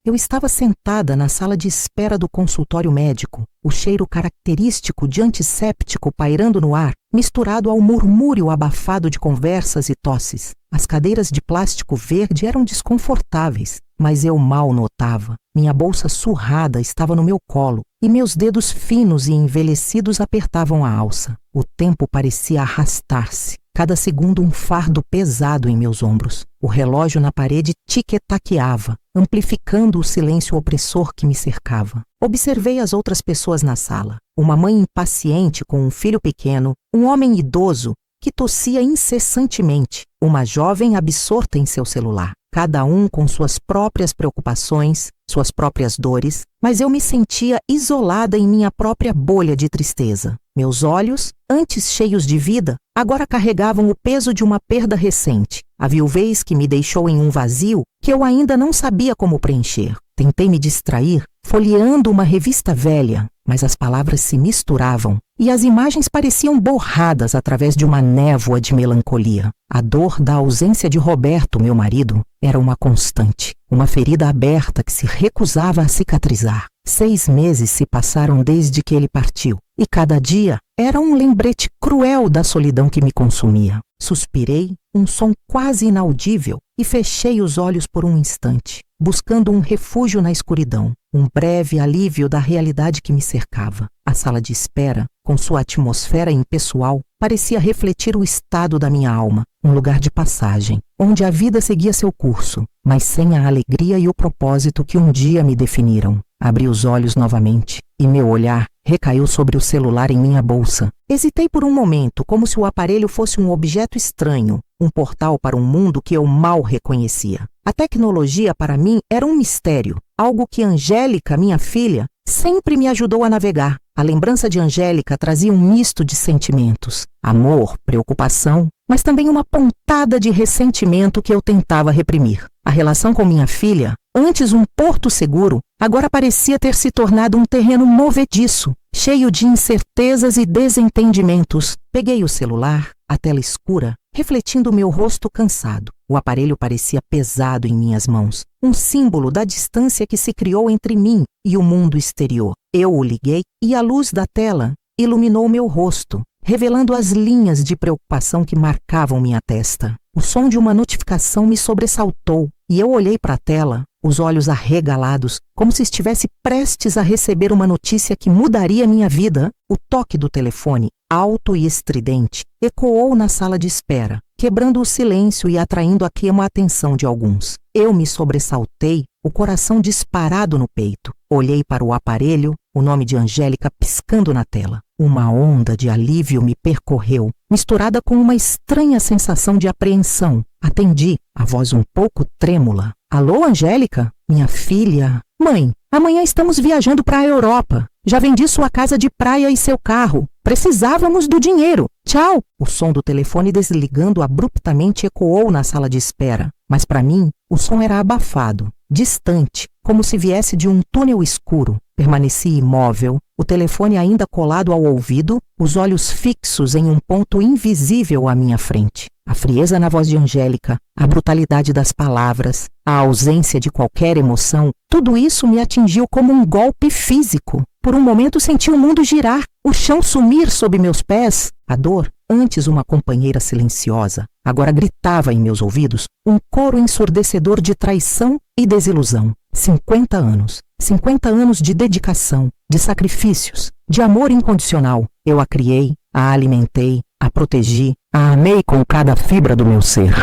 Eu estava sentada na sala de espera do consultório médico, o cheiro característico de antisséptico pairando no ar, misturado ao murmúrio abafado de conversas e tosses. As cadeiras de plástico verde eram desconfortáveis, mas eu mal notava. Minha bolsa surrada estava no meu colo e meus dedos finos e envelhecidos apertavam a alça. O tempo parecia arrastar-se, cada segundo um fardo pesado em meus ombros. O relógio na parede tic-taqueava, amplificando o silêncio opressor que me cercava. Observei as outras pessoas na sala. Uma mãe impaciente com um filho pequeno, um homem idoso que tossia incessantemente, uma jovem absorta em seu celular. Cada um com suas próprias preocupações, suas próprias dores, mas eu me sentia isolada em minha própria bolha de tristeza. Meus olhos, antes cheios de vida, agora carregavam o peso de uma perda recente, a viuvez que me deixou em um vazio que eu ainda não sabia como preencher. Tentei me distrair, folheando uma revista velha, mas as palavras se misturavam e as imagens pareciam borradas através de uma névoa de melancolia. A dor da ausência de Roberto, meu marido, era uma constante, uma ferida aberta que se recusava a cicatrizar. 6 meses se passaram desde que ele partiu, e cada dia era um lembrete cruel da solidão que me consumia. Suspirei, um som quase inaudível, e fechei os olhos por um instante, buscando um refúgio na escuridão, um breve alívio da realidade que me cercava. A sala de espera, com sua atmosfera impessoal, parecia refletir o estado da minha alma, um lugar de passagem, onde a vida seguia seu curso, mas sem a alegria e o propósito que um dia me definiram. Abri os olhos novamente e meu olhar recaiu sobre o celular em minha bolsa. Hesitei por um momento, como se o aparelho fosse um objeto estranho, um portal para um mundo que eu mal reconhecia. A tecnologia para mim era um mistério, algo que Angélica, minha filha, sempre me ajudou a navegar. A lembrança de Angélica trazia um misto de sentimentos, amor, preocupação, mas também uma pontada de ressentimento que eu tentava reprimir. A relação com minha filha, antes um porto seguro, agora parecia ter se tornado um terreno movediço, cheio de incertezas e desentendimentos. Peguei o celular, a tela escura, refletindo meu rosto cansado. O aparelho parecia pesado em minhas mãos, um símbolo da distância que se criou entre mim e o mundo exterior. Eu o liguei e a luz da tela iluminou meu rosto, revelando as linhas de preocupação que marcavam minha testa. O som de uma notificação me sobressaltou e eu olhei para a tela, os olhos arregalados, como se estivesse prestes a receber uma notícia que mudaria minha vida. O toque do telefone, alto e estridente, ecoou na sala de espera, quebrando o silêncio e atraindo a atenção de alguns. Eu me sobressaltei, o coração disparado no peito. Olhei para o aparelho, o nome de Angélica piscando na tela. Uma onda de alívio me percorreu, misturada com uma estranha sensação de apreensão. Atendi, a voz um pouco trêmula. Alô, Angélica? Minha filha? Mãe, amanhã estamos viajando para a Europa. Já vendi sua casa de praia e seu carro. Precisávamos do dinheiro. Tchau! O som do telefone desligando abruptamente ecoou na sala de espera. Mas para mim, o som era abafado, distante, como se viesse de um túnel escuro. Permaneci imóvel, o telefone ainda colado ao ouvido, os olhos fixos em um ponto invisível à minha frente. A frieza na voz de Angélica, a brutalidade das palavras, a ausência de qualquer emoção, tudo isso me atingiu como um golpe físico. Por um momento senti o mundo girar, o chão sumir sob meus pés. A dor, antes uma companheira silenciosa, agora gritava em meus ouvidos um coro ensurdecedor de traição e desilusão. 50 anos. 50 anos de dedicação, de sacrifícios, de amor incondicional. Eu a criei, a alimentei, a protegi, a amei com cada fibra do meu ser.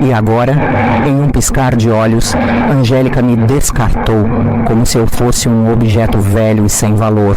E agora, em um piscar de olhos, Angélica me descartou, como se eu fosse um objeto velho e sem valor,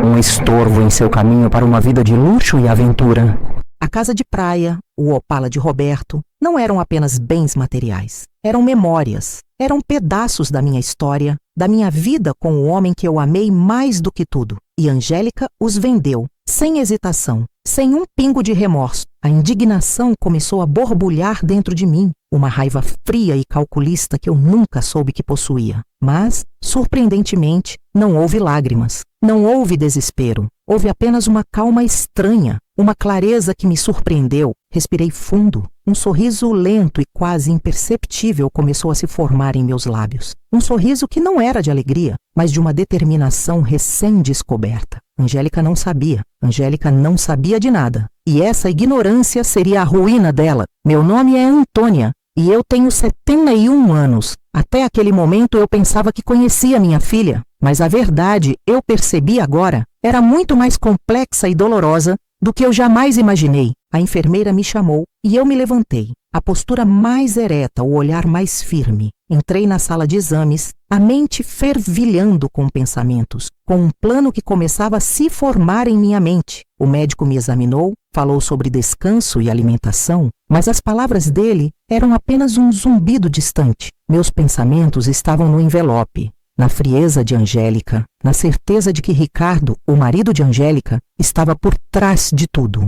um estorvo em seu caminho para uma vida de luxo e aventura. A casa de praia, o Opala de Roberto, não eram apenas bens materiais. Eram memórias, eram pedaços da minha história, da minha vida com o homem que eu amei mais do que tudo. E Angélica os vendeu, sem hesitação, sem um pingo de remorso. A indignação começou a borbulhar dentro de mim, uma raiva fria e calculista que eu nunca soube que possuía. Mas, surpreendentemente, não houve lágrimas, não houve desespero, houve apenas uma calma estranha, uma clareza que me surpreendeu. Respirei fundo. Um sorriso lento e quase imperceptível começou a se formar em meus lábios. Um sorriso que não era de alegria, mas de uma determinação recém-descoberta. Angélica não sabia. Angélica não sabia de nada. E essa ignorância seria a ruína dela. Meu nome é Antônia e eu tenho 71 anos. Até aquele momento eu pensava que conhecia minha filha, mas a verdade, eu percebi agora, era muito mais complexa e dolorosa do que eu jamais imaginei. A enfermeira me chamou e eu me levantei. A postura mais ereta, o olhar mais firme. Entrei na sala de exames, a mente fervilhando com pensamentos, com um plano que começava a se formar em minha mente. O médico me examinou, falou sobre descanso e alimentação, mas as palavras dele eram apenas um zumbido distante. Meus pensamentos estavam no envelope, na frieza de Angélica, na certeza de que Ricardo, o marido de Angélica, estava por trás de tudo.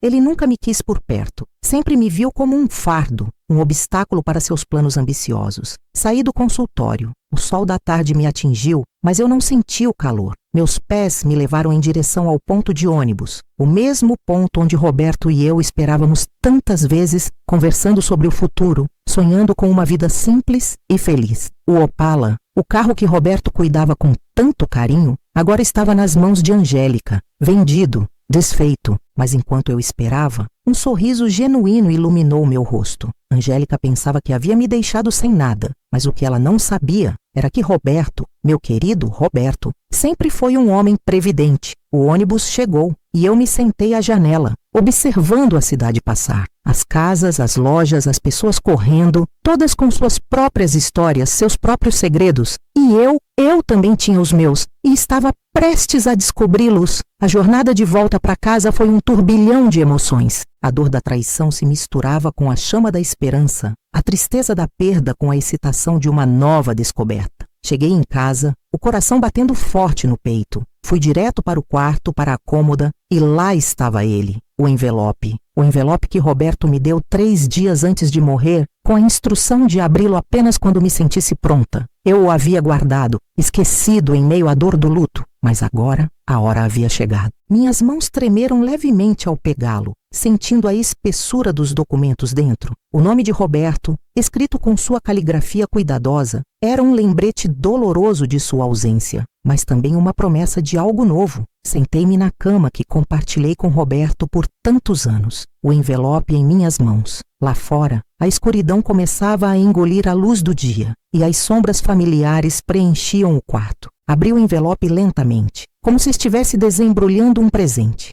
Ele nunca me quis por perto, sempre me viu como um fardo, um obstáculo para seus planos ambiciosos. Saí do consultório. O sol da tarde me atingiu, mas eu não senti o calor. Meus pés me levaram em direção ao ponto de ônibus, o mesmo ponto onde Roberto e eu esperávamos tantas vezes, conversando sobre o futuro, sonhando com uma vida simples e feliz. O Opala, o carro que Roberto cuidava com tanto carinho, agora estava nas mãos de Angélica, vendido, desfeito. Mas enquanto eu esperava, um sorriso genuíno iluminou meu rosto. Angélica pensava que havia me deixado sem nada, mas o que ela não sabia era que Roberto, meu querido Roberto, sempre foi um homem previdente. O ônibus chegou e eu me sentei à janela, observando a cidade passar. As casas, as lojas, as pessoas correndo, todas com suas próprias histórias, seus próprios segredos. E eu também tinha os meus, e estava prestes a descobri-los. A jornada de volta para casa foi um turbilhão de emoções. A dor da traição se misturava com a chama da esperança, a tristeza da perda com a excitação de uma nova descoberta. Cheguei em casa, o coração batendo forte no peito. Fui direto para o quarto, para a cômoda, e lá estava ele, o envelope. O envelope que Roberto me deu 3 dias antes de morrer, com a instrução de abri-lo apenas quando me sentisse pronta. Eu o havia guardado, esquecido em meio à dor do luto, mas agora a hora havia chegado. Minhas mãos tremeram levemente ao pegá-lo, sentindo a espessura dos documentos dentro. O nome de Roberto, escrito com sua caligrafia cuidadosa, era um lembrete doloroso de sua ausência, mas também uma promessa de algo novo. Sentei-me na cama que compartilhei com Roberto por tantos anos, o envelope em minhas mãos. Lá fora, a escuridão começava a engolir a luz do dia, e as sombras familiares preenchiam o quarto. Abri o envelope lentamente, como se estivesse desembrulhando um presente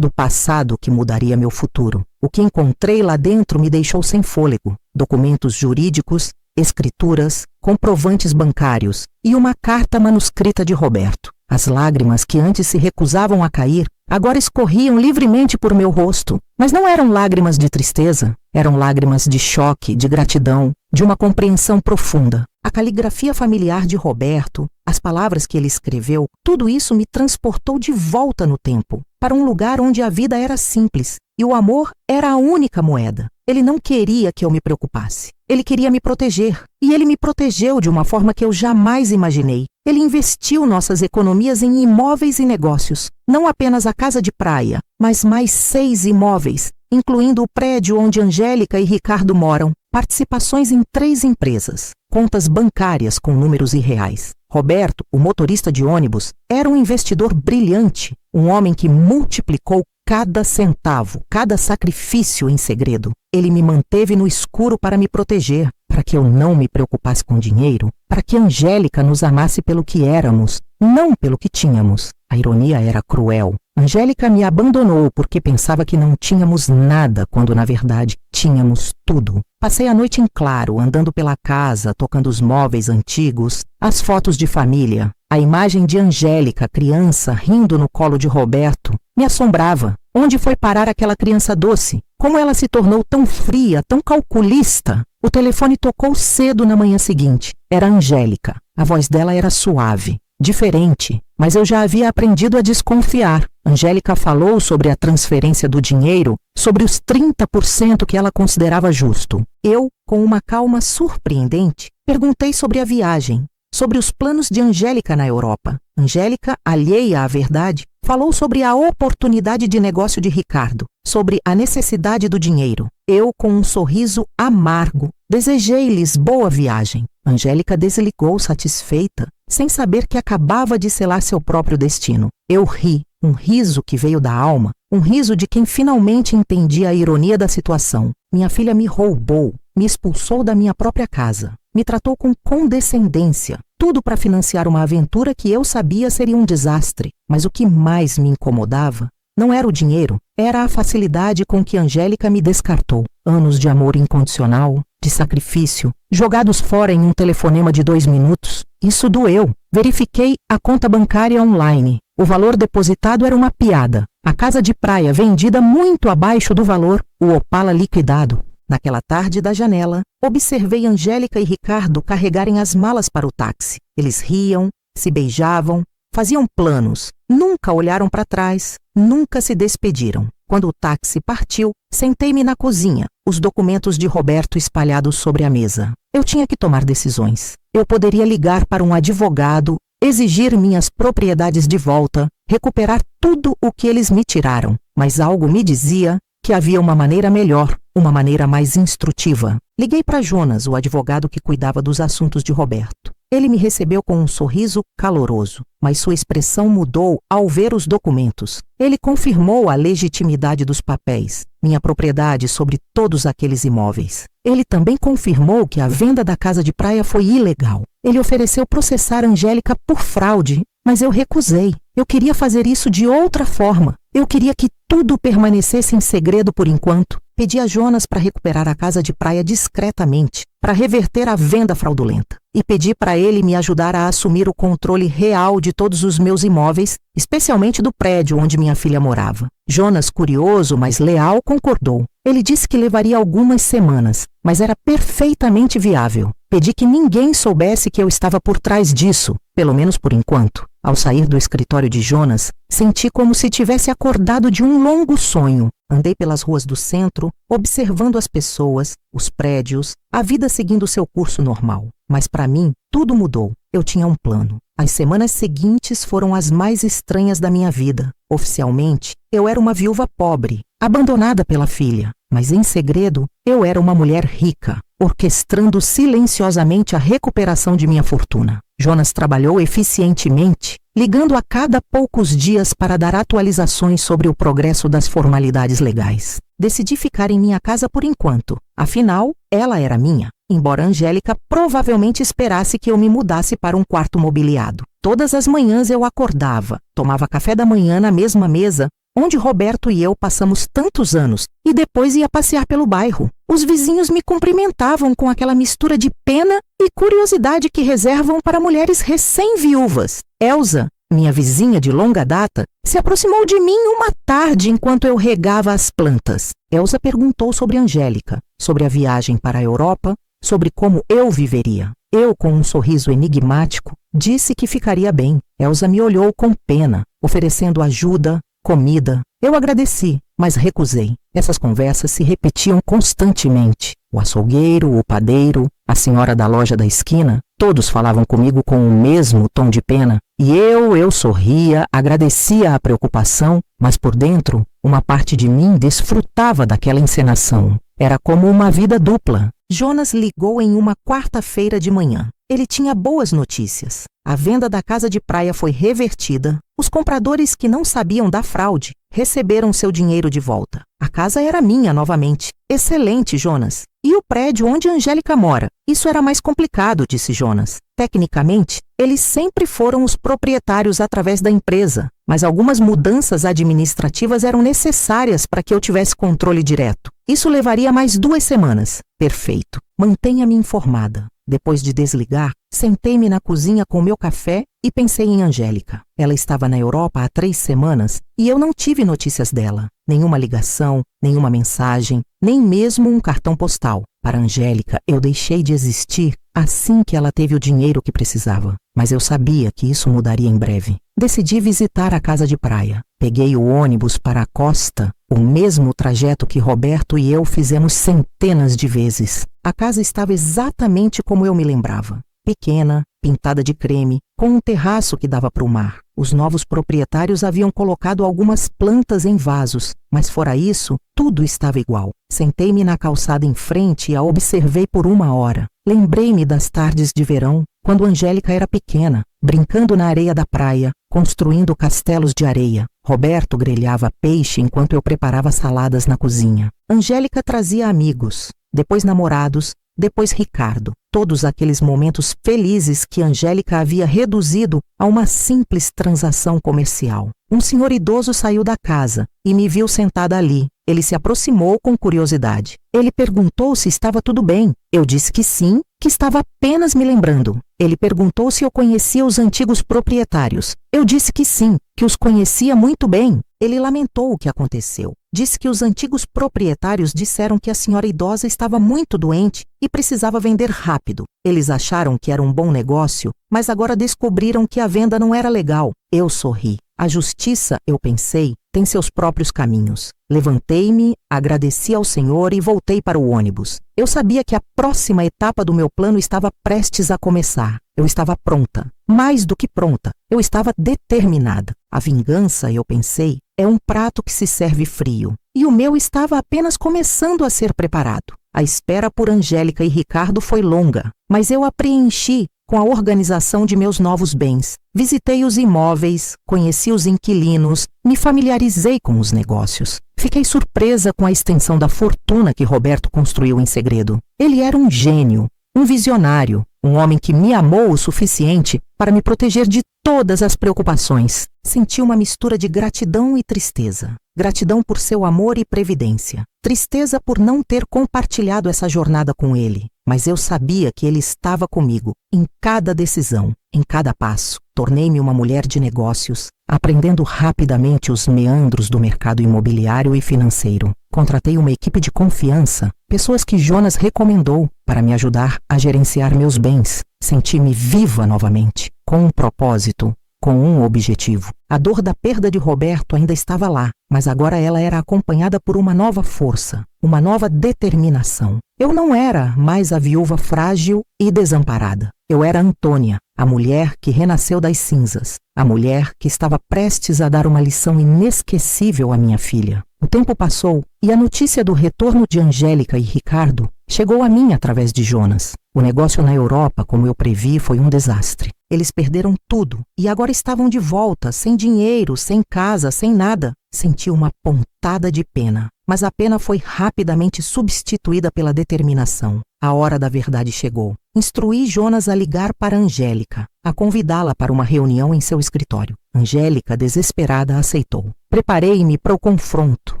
do passado que mudaria meu futuro. O que encontrei lá dentro me deixou sem fôlego. Documentos jurídicos, escrituras, comprovantes bancários e uma carta manuscrita de Roberto. As lágrimas que antes se recusavam a cair, agora escorriam livremente por meu rosto, mas não eram lágrimas de tristeza, eram lágrimas de choque, de gratidão, de uma compreensão profunda. A caligrafia familiar de Roberto, as palavras que ele escreveu, tudo isso me transportou de volta no tempo, para um lugar onde a vida era simples e o amor era a única moeda. Ele não queria que eu me preocupasse. Ele queria me proteger, e ele me protegeu de uma forma que eu jamais imaginei. Ele investiu nossas economias em imóveis e negócios, não apenas a casa de praia, mas mais 6 imóveis, incluindo o prédio onde Angélica e Ricardo moram, participações em 3 empresas, contas bancárias com números irreais. Roberto, o motorista de ônibus, era um investidor brilhante, um homem que multiplicou cada centavo, cada sacrifício em segredo. Ele me manteve no escuro para me proteger, para que eu não me preocupasse com dinheiro, para que Angélica nos amasse pelo que éramos, não pelo que tínhamos. A ironia era cruel. Angélica me abandonou porque pensava que não tínhamos nada, quando na verdade tínhamos tudo. Passei a noite em claro, andando pela casa, tocando os móveis antigos, as fotos de família. A imagem de Angélica, criança, rindo no colo de Roberto, me assombrava. Onde foi parar aquela criança doce? Como ela se tornou tão fria, tão calculista? O telefone tocou cedo na manhã seguinte. Era Angélica. A voz dela era suave, diferente, mas eu já havia aprendido a desconfiar. Angélica falou sobre a transferência do dinheiro, sobre os 30% que ela considerava justo. Eu, com uma calma surpreendente, perguntei sobre a viagem, sobre os planos de Angélica na Europa. Angélica, alheia à verdade, falou sobre a oportunidade de negócio de Ricardo, sobre a necessidade do dinheiro. Eu, com um sorriso amargo, desejei-lhes boa viagem. Angélica desligou satisfeita, sem saber que acabava de selar seu próprio destino. Eu ri, um riso que veio da alma, um riso de quem finalmente entendia a ironia da situação. Minha filha me roubou, me expulsou da minha própria casa, me tratou com condescendência, tudo para financiar uma aventura que eu sabia seria um desastre. Mas o que mais me incomodava não era o dinheiro, era a facilidade com que Angélica me descartou. Anos de amor incondicional, de sacrifício, jogados fora em um telefonema de 2 minutos. Isso doeu. Verifiquei a conta bancária online. O valor depositado era uma piada. A casa de praia vendida muito abaixo do valor, o Opala liquidado. Naquela tarde da janela, observei Angélica e Ricardo carregarem as malas para o táxi. Eles riam, se beijavam, faziam planos, nunca olharam para trás, nunca se despediram. Quando o táxi partiu, sentei-me na cozinha, os documentos de Roberto espalhados sobre a mesa. Eu tinha que tomar decisões. Eu poderia ligar para um advogado, exigir minhas propriedades de volta, recuperar tudo o que eles me tiraram. Mas algo me dizia que havia uma maneira melhor, uma maneira mais instrutiva. Liguei para Jonas, o advogado que cuidava dos assuntos de Roberto. Ele me recebeu com um sorriso caloroso, mas sua expressão mudou ao ver os documentos. Ele confirmou a legitimidade dos papéis, minha propriedade sobre todos aqueles imóveis. Ele também confirmou que a venda da casa de praia foi ilegal. Ele ofereceu processar Angélica por fraude, mas eu recusei. Eu queria fazer isso de outra forma. Eu queria que tudo permanecesse em segredo por enquanto. Pedi a Jonas para recuperar a casa de praia discretamente, para reverter a venda fraudulenta. E pedi para ele me ajudar a assumir o controle real de todos os meus imóveis, especialmente do prédio onde minha filha morava. Jonas, curioso, mas leal, concordou. Ele disse que levaria algumas semanas, mas era perfeitamente viável. Pedi que ninguém soubesse que eu estava por trás disso, pelo menos por enquanto. Ao sair do escritório de Jonas, senti como se tivesse acordado de um longo sonho. Andei pelas ruas do centro, observando as pessoas, os prédios, a vida seguindo seu curso normal. Mas para mim, tudo mudou. Eu tinha um plano. As semanas seguintes foram as mais estranhas da minha vida. Oficialmente, eu era uma viúva pobre, abandonada pela filha. Mas em segredo, eu era uma mulher rica, orquestrando silenciosamente a recuperação de minha fortuna. Jonas trabalhou eficientemente, ligando a cada poucos dias para dar atualizações sobre o progresso das formalidades legais. Decidi ficar em minha casa por enquanto. Afinal, ela era minha, embora Angélica provavelmente esperasse que eu me mudasse para um quarto mobiliado. Todas as manhãs eu acordava, tomava café da manhã na mesma mesa onde Roberto e eu passamos tantos anos, e depois ia passear pelo bairro. Os vizinhos me cumprimentavam com aquela mistura de pena e curiosidade que reservam para mulheres recém-viúvas. Elsa, minha vizinha de longa data, se aproximou de mim uma tarde enquanto eu regava as plantas. Elsa perguntou sobre Angélica, sobre a viagem para a Europa, sobre como eu viveria. Eu, com um sorriso enigmático, disse que ficaria bem. Elsa me olhou com pena, oferecendo ajuda, comida. Eu agradeci, mas recusei. Essas conversas se repetiam constantemente. O açougueiro, o padeiro, a senhora da loja da esquina, todos falavam comigo com o mesmo tom de pena. E eu sorria, agradecia a preocupação, mas por dentro, uma parte de mim desfrutava daquela encenação. Era como uma vida dupla. Jonas ligou em uma quarta-feira de manhã. Ele tinha boas notícias. A venda da casa de praia foi revertida. Os compradores que não sabiam da fraude receberam seu dinheiro de volta. A casa era minha novamente. Excelente, Jonas. E o prédio onde Angélica mora? Isso era mais complicado, disse Jonas. Tecnicamente, eles sempre foram os proprietários através da empresa, mas algumas mudanças administrativas eram necessárias para que eu tivesse controle direto. Isso levaria mais 2 semanas. Perfeito. Mantenha-me informada. Depois de desligar, sentei-me na cozinha com meu café e pensei em Angélica. Ela estava na Europa há 3 semanas e eu não tive notícias dela. Nenhuma ligação, nenhuma mensagem, nem mesmo um cartão postal. Para Angélica, eu deixei de existir assim que ela teve o dinheiro que precisava. Mas eu sabia que isso mudaria em breve. Decidi visitar a casa de praia. Peguei o ônibus para a costa, o mesmo trajeto que Roberto e eu fizemos centenas de vezes. A casa estava exatamente como eu me lembrava. Pequena, pintada de creme, com um terraço que dava para o mar. Os novos proprietários haviam colocado algumas plantas em vasos, mas fora isso, tudo estava igual. Sentei-me na calçada em frente e a observei por 1 hora. Lembrei-me das tardes de verão, quando Angélica era pequena, brincando na areia da praia, construindo castelos de areia. Roberto grelhava peixe enquanto eu preparava saladas na cozinha. Angélica trazia amigos, depois namorados, depois Ricardo. Todos aqueles momentos felizes que Angélica havia reduzido a uma simples transação comercial. Um senhor idoso saiu da casa e me viu sentada ali. Ele se aproximou com curiosidade. Ele perguntou se estava tudo bem. Eu disse que sim, que estava apenas me lembrando. Ele perguntou se eu conhecia os antigos proprietários. Eu disse que sim, que os conhecia muito bem. Ele lamentou o que aconteceu. Disse que os antigos proprietários disseram que a senhora idosa estava muito doente e precisava vender rápido. Eles acharam que era um bom negócio, mas agora descobriram que a venda não era legal. Eu sorri. A justiça, eu pensei, tem seus próprios caminhos. Levantei-me, agradeci ao Senhor e voltei para o ônibus. Eu sabia que a próxima etapa do meu plano estava prestes a começar. Eu estava pronta. Mais do que pronta, eu estava determinada. A vingança, eu pensei, é um prato que se serve frio. E o meu estava apenas começando a ser preparado. A espera por Angélica e Ricardo foi longa, mas eu a preenchi com a organização de meus novos bens. Visitei os imóveis, conheci os inquilinos, me familiarizei com os negócios. Fiquei surpresa com a extensão da fortuna que Roberto construiu em segredo. Ele era um gênio, um visionário, um homem que me amou o suficiente para me proteger de todas as preocupações. Senti uma mistura de gratidão e tristeza. Gratidão por seu amor e previdência. Tristeza por não ter compartilhado essa jornada com ele. Mas eu sabia que ele estava comigo, em cada decisão, em cada passo. Tornei-me uma mulher de negócios, aprendendo rapidamente os meandros do mercado imobiliário e financeiro. Contratei uma equipe de confiança, pessoas que Jonas recomendou para me ajudar a gerenciar meus bens. Senti-me viva novamente, com um propósito, com um objetivo. A dor da perda de Roberto ainda estava lá, mas agora ela era acompanhada por uma nova força, uma nova determinação. Eu não era mais a viúva frágil e desamparada. Eu era Antônia, a mulher que renasceu das cinzas, a mulher que estava prestes a dar uma lição inesquecível à minha filha. O tempo passou e a notícia do retorno de Angélica e Ricardo chegou a mim através de Jonas. O negócio na Europa, como eu previ, foi um desastre. Eles perderam tudo e agora estavam de volta, sem dinheiro, sem casa, sem nada. Senti uma pontada de pena, mas a pena foi rapidamente substituída pela determinação. A hora da verdade chegou. Instruí Jonas a ligar para Angélica, a convidá-la para uma reunião em seu escritório. Angélica, desesperada, aceitou. Preparei-me para o confronto,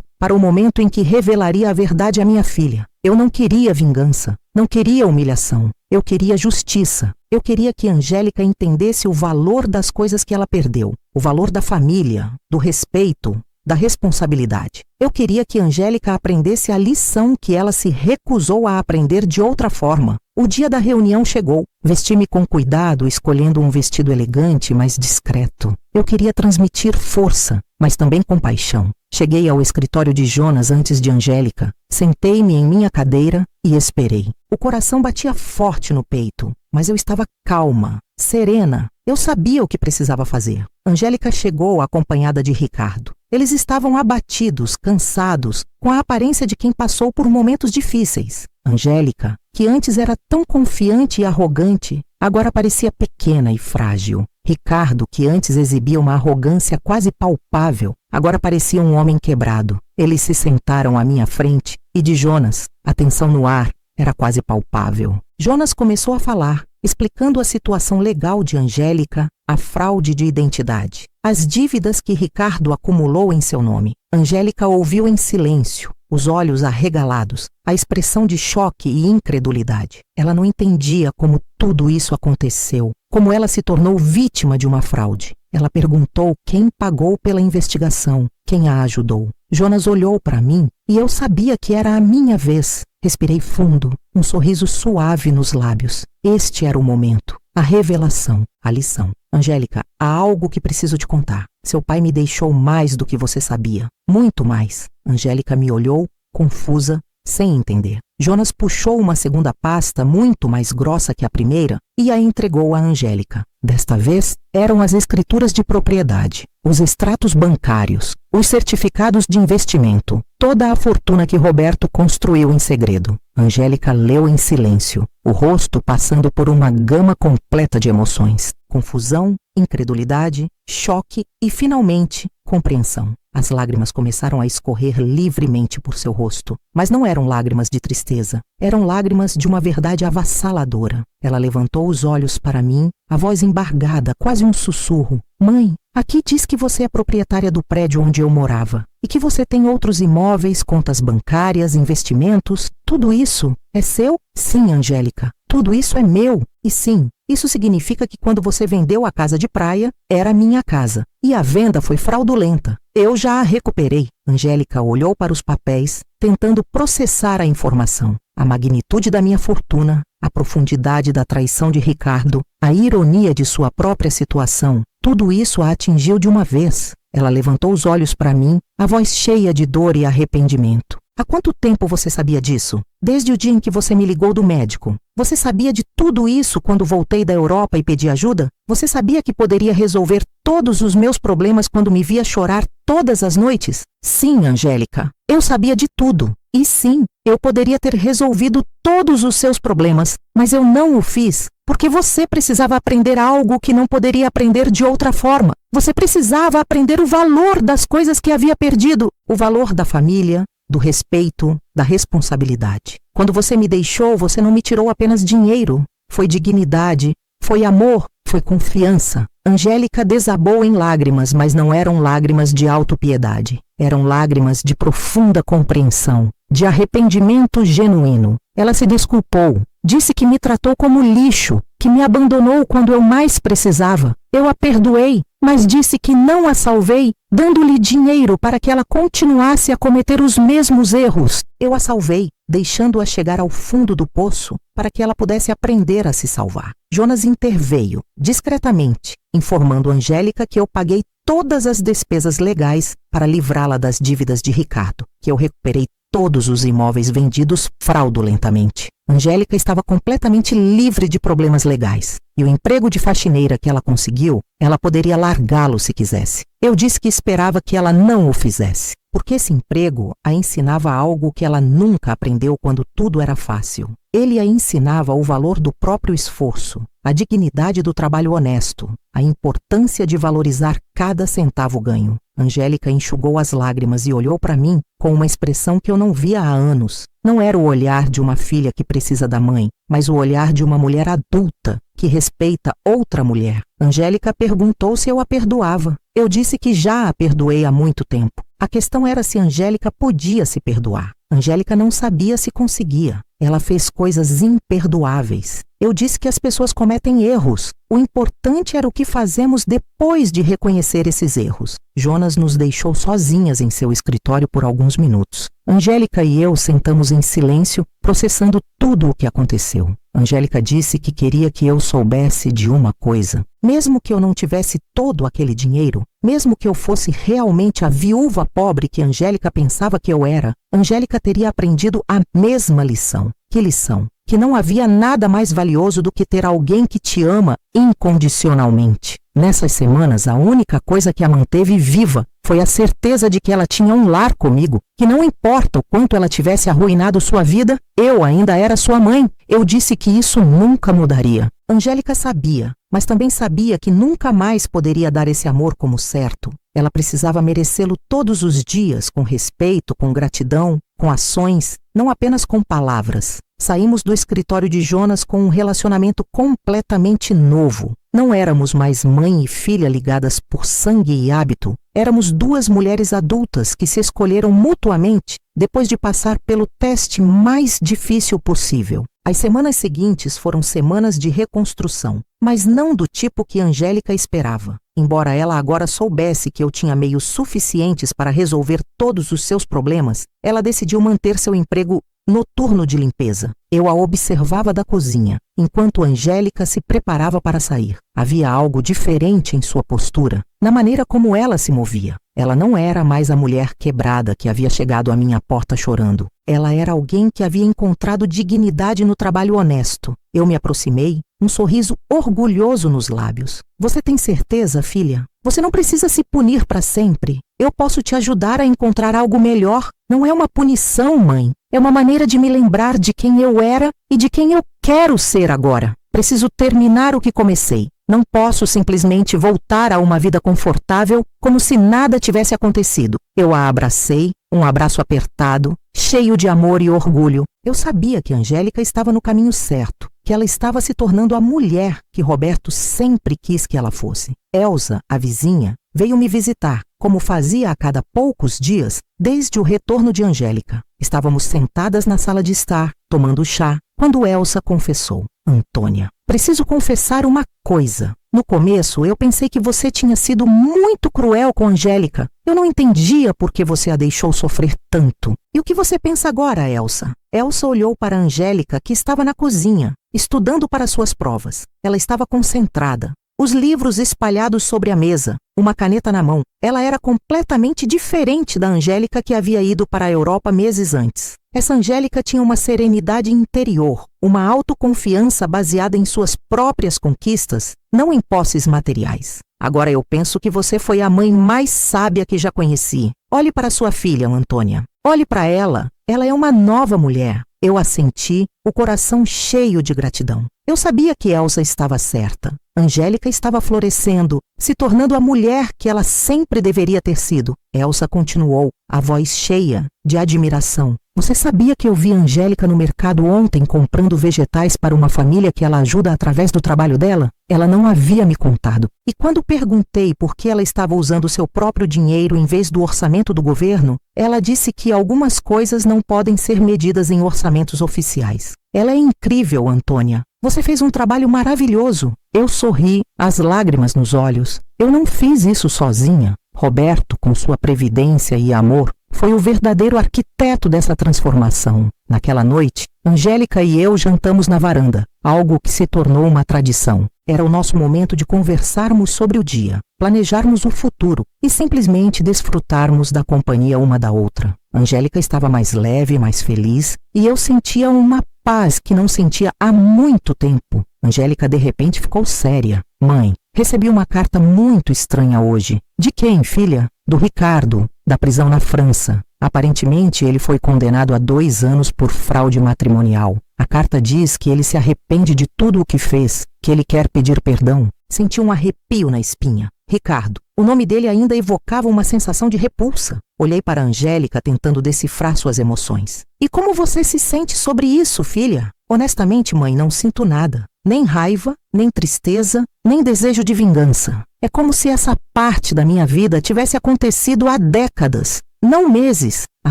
para o momento em que revelaria a verdade à minha filha. Eu não queria vingança, não queria humilhação. Eu queria justiça. Eu queria que Angélica entendesse o valor das coisas que ela perdeu, o valor da família, do respeito, da responsabilidade. Eu queria que Angélica aprendesse a lição que ela se recusou a aprender de outra forma. O dia da reunião chegou. Vesti-me com cuidado, escolhendo um vestido elegante, mas discreto. Eu queria transmitir força, mas também compaixão. Cheguei ao escritório de Jonas antes de Angélica. Sentei-me em minha cadeira e esperei. O coração batia forte no peito, mas eu estava calma, serena. Eu sabia o que precisava fazer. Angélica chegou acompanhada de Ricardo. Eles estavam abatidos, cansados, com a aparência de quem passou por momentos difíceis. Angélica, que antes era tão confiante e arrogante, agora parecia pequena e frágil. Ricardo, que antes exibia uma arrogância quase palpável, agora parecia um homem quebrado. Eles se sentaram à minha frente e de Jonas, a tensão no ar era quase palpável. Jonas começou a falar, explicando a situação legal de Angélica, a fraude de identidade, as dívidas que Ricardo acumulou em seu nome. Angélica ouviu em silêncio, os olhos arregalados, a expressão de choque e incredulidade. Ela não entendia como tudo isso aconteceu, como ela se tornou vítima de uma fraude. Ela perguntou quem pagou pela investigação, quem a ajudou. Jonas olhou para mim e eu sabia que era a minha vez. Respirei fundo, um sorriso suave nos lábios. Este era o momento, a revelação, a lição. Angélica, há algo que preciso te contar. Seu pai me deixou mais do que você sabia. Muito mais. Angélica me olhou, confusa, sem entender. Jonas puxou uma segunda pasta muito mais grossa que a primeira e a entregou a Angélica. Desta vez, eram as escrituras de propriedade, os extratos bancários, os certificados de investimento, toda a fortuna que Roberto construiu em segredo. Angélica leu em silêncio, o rosto passando por uma gama completa de emoções: confusão, incredulidade, choque e, finalmente, compreensão. As lágrimas começaram a escorrer livremente por seu rosto, mas não eram lágrimas de tristeza, eram lágrimas de uma verdade avassaladora. Ela levantou os olhos para mim, a voz embargada, quase um sussurro: Mãe, aqui diz que você é proprietária do prédio onde eu morava e que você tem outros imóveis, contas bancárias, investimentos. Tudo isso é seu? Sim, Angélica, tudo isso é meu. E sim, isso significa que quando você vendeu a casa de praia, era minha casa. E a venda foi fraudulenta. Eu já a recuperei. Angélica olhou para os papéis, tentando processar a informação. A magnitude da minha fortuna, a profundidade da traição de Ricardo, a ironia de sua própria situação, tudo isso a atingiu de uma vez. Ela levantou os olhos para mim, a voz cheia de dor e arrependimento. Há quanto tempo você sabia disso? Desde o dia em que você me ligou do médico. Você sabia de tudo isso quando voltei da Europa e pedi ajuda? Você sabia que poderia resolver todos os meus problemas quando me via chorar todas as noites? Sim, Angélica, eu sabia de tudo. E sim, eu poderia ter resolvido todos os seus problemas, mas eu não o fiz, porque você precisava aprender algo que não poderia aprender de outra forma. Você precisava aprender o valor das coisas que havia perdido, o valor da família, do respeito, da responsabilidade. Quando você me deixou, você não me tirou apenas dinheiro. Foi dignidade, foi amor, foi confiança. Angélica desabou em lágrimas, mas não eram lágrimas de autopiedade. Eram lágrimas de profunda compreensão, de arrependimento genuíno. Ela se desculpou, disse que me tratou como lixo, que me abandonou quando eu mais precisava. Eu a perdoei, mas disse que não a salvei, dando-lhe dinheiro para que ela continuasse a cometer os mesmos erros. Eu a salvei, deixando-a chegar ao fundo do poço para que ela pudesse aprender a se salvar. Jonas interveio, discretamente, informando Angélica que eu paguei todas as despesas legais para livrá-la das dívidas de Ricardo, que eu recuperei todos os imóveis vendidos fraudulentamente. Angélica estava completamente livre de problemas legais. E o emprego de faxineira que ela conseguiu, ela poderia largá-lo se quisesse. Eu disse que esperava que ela não o fizesse, porque esse emprego a ensinava algo que ela nunca aprendeu quando tudo era fácil. Ele a ensinava o valor do próprio esforço, a dignidade do trabalho honesto, a importância de valorizar cada centavo ganho. Angélica enxugou as lágrimas e olhou para mim com uma expressão que eu não via há anos. Não era o olhar de uma filha que precisa da mãe, mas o olhar de uma mulher adulta que respeita outra mulher. Angélica perguntou se eu a perdoava. Eu disse que já a perdoei há muito tempo. A questão era se Angélica podia se perdoar. Angélica não sabia se conseguia. Ela fez coisas imperdoáveis. Eu disse que as pessoas cometem erros. O importante era o que fazemos depois de reconhecer esses erros. Jonas nos deixou sozinhas em seu escritório por alguns minutos. Angélica e eu sentamos em silêncio, processando tudo o que aconteceu. Angélica disse que queria que eu soubesse de uma coisa. Mesmo que eu não tivesse todo aquele dinheiro, mesmo que eu fosse realmente a viúva pobre que Angélica pensava que eu era, Angélica teria aprendido a mesma lição. Que lição? Que não havia nada mais valioso do que ter alguém que te ama incondicionalmente. Nessas semanas, a única coisa que a manteve viva foi a certeza de que ela tinha um lar comigo, que não importa o quanto ela tivesse arruinado sua vida, eu ainda era sua mãe. Eu disse que isso nunca mudaria. Angélica sabia, mas também sabia que nunca mais poderia dar esse amor como certo. Ela precisava merecê-lo todos os dias, com respeito, com gratidão, com ações, não apenas com palavras. Saímos do escritório de Jonas com um relacionamento completamente novo. Não éramos mais mãe e filha ligadas por sangue e hábito. Éramos duas mulheres adultas que se escolheram mutuamente depois de passar pelo teste mais difícil possível. As semanas seguintes foram semanas de reconstrução, mas não do tipo que Angélica esperava. Embora ela agora soubesse que eu tinha meios suficientes para resolver todos os seus problemas, ela decidiu manter seu emprego noturno de limpeza. Eu a observava da cozinha, enquanto Angélica se preparava para sair. Havia algo diferente em sua postura, na maneira como ela se movia. Ela não era mais a mulher quebrada que havia chegado à minha porta chorando. Ela era alguém que havia encontrado dignidade no trabalho honesto. Eu me aproximei, um sorriso orgulhoso nos lábios. Você tem certeza, filha? Você não precisa se punir para sempre. Eu posso te ajudar a encontrar algo melhor. Não é uma punição, mãe. É uma maneira de me lembrar de quem eu era e de quem eu quero ser agora. Preciso terminar o que comecei. Não posso simplesmente voltar a uma vida confortável como se nada tivesse acontecido. Eu a abracei, um abraço apertado, cheio de amor e orgulho. Eu sabia que Angélica estava no caminho certo, que ela estava se tornando a mulher que Roberto sempre quis que ela fosse. Elsa, a vizinha, veio me visitar, como fazia a cada poucos dias, desde o retorno de Angélica. Estávamos sentadas na sala de estar, tomando chá, quando Elsa confessou: Antônia, preciso confessar uma coisa. No começo, eu pensei que você tinha sido muito cruel com Angélica. Eu não entendia por que você a deixou sofrer tanto. E o que você pensa agora, Elsa? Elsa olhou para Angélica, que estava na cozinha, estudando para suas provas. Ela estava concentrada. Os livros espalhados sobre a mesa, uma caneta na mão. Ela era completamente diferente da Angélica que havia ido para a Europa meses antes. Essa Angélica tinha uma serenidade interior, uma autoconfiança baseada em suas próprias conquistas, não em posses materiais. Agora eu penso que você foi a mãe mais sábia que já conheci. Olhe para sua filha, Antônia. Olhe para ela. Ela é uma nova mulher. Eu a senti, o coração cheio de gratidão. Eu sabia que Elsa estava certa. Angélica estava florescendo, se tornando a mulher que ela sempre deveria ter sido. Elsa continuou, a voz cheia de admiração. Você sabia que eu vi Angélica no mercado ontem comprando vegetais para uma família que ela ajuda através do trabalho dela? Ela não havia me contado. E quando perguntei por que ela estava usando seu próprio dinheiro em vez do orçamento do governo, ela disse que algumas coisas não podem ser medidas em orçamentos oficiais. Ela é incrível, Antônia. Você fez um trabalho maravilhoso. Eu sorri, as lágrimas nos olhos. Eu não fiz isso sozinha. Roberto, com sua previdência e amor, foi o verdadeiro arquiteto dessa transformação. Naquela noite, Angélica e eu jantamos na varanda, algo que se tornou uma tradição. Era o nosso momento de conversarmos sobre o dia, planejarmos o futuro e simplesmente desfrutarmos da companhia uma da outra. Angélica estava mais leve, mais feliz, e eu sentia uma paz que não sentia há muito tempo. Angélica de repente ficou séria. Mãe, recebi uma carta muito estranha hoje. De quem, filha? Do Ricardo, da prisão na França. Aparentemente, ele foi condenado a 2 anos por fraude matrimonial. A carta diz que ele se arrepende de tudo o que fez, que ele quer pedir perdão. Senti um arrepio na espinha. Ricardo. O nome dele ainda evocava uma sensação de repulsa. Olhei para Angélica tentando decifrar suas emoções. E como você se sente sobre isso, filha? Honestamente, mãe, não sinto nada. Nem raiva, nem tristeza, nem desejo de vingança. É como se essa parte da minha vida tivesse acontecido há décadas, não meses. A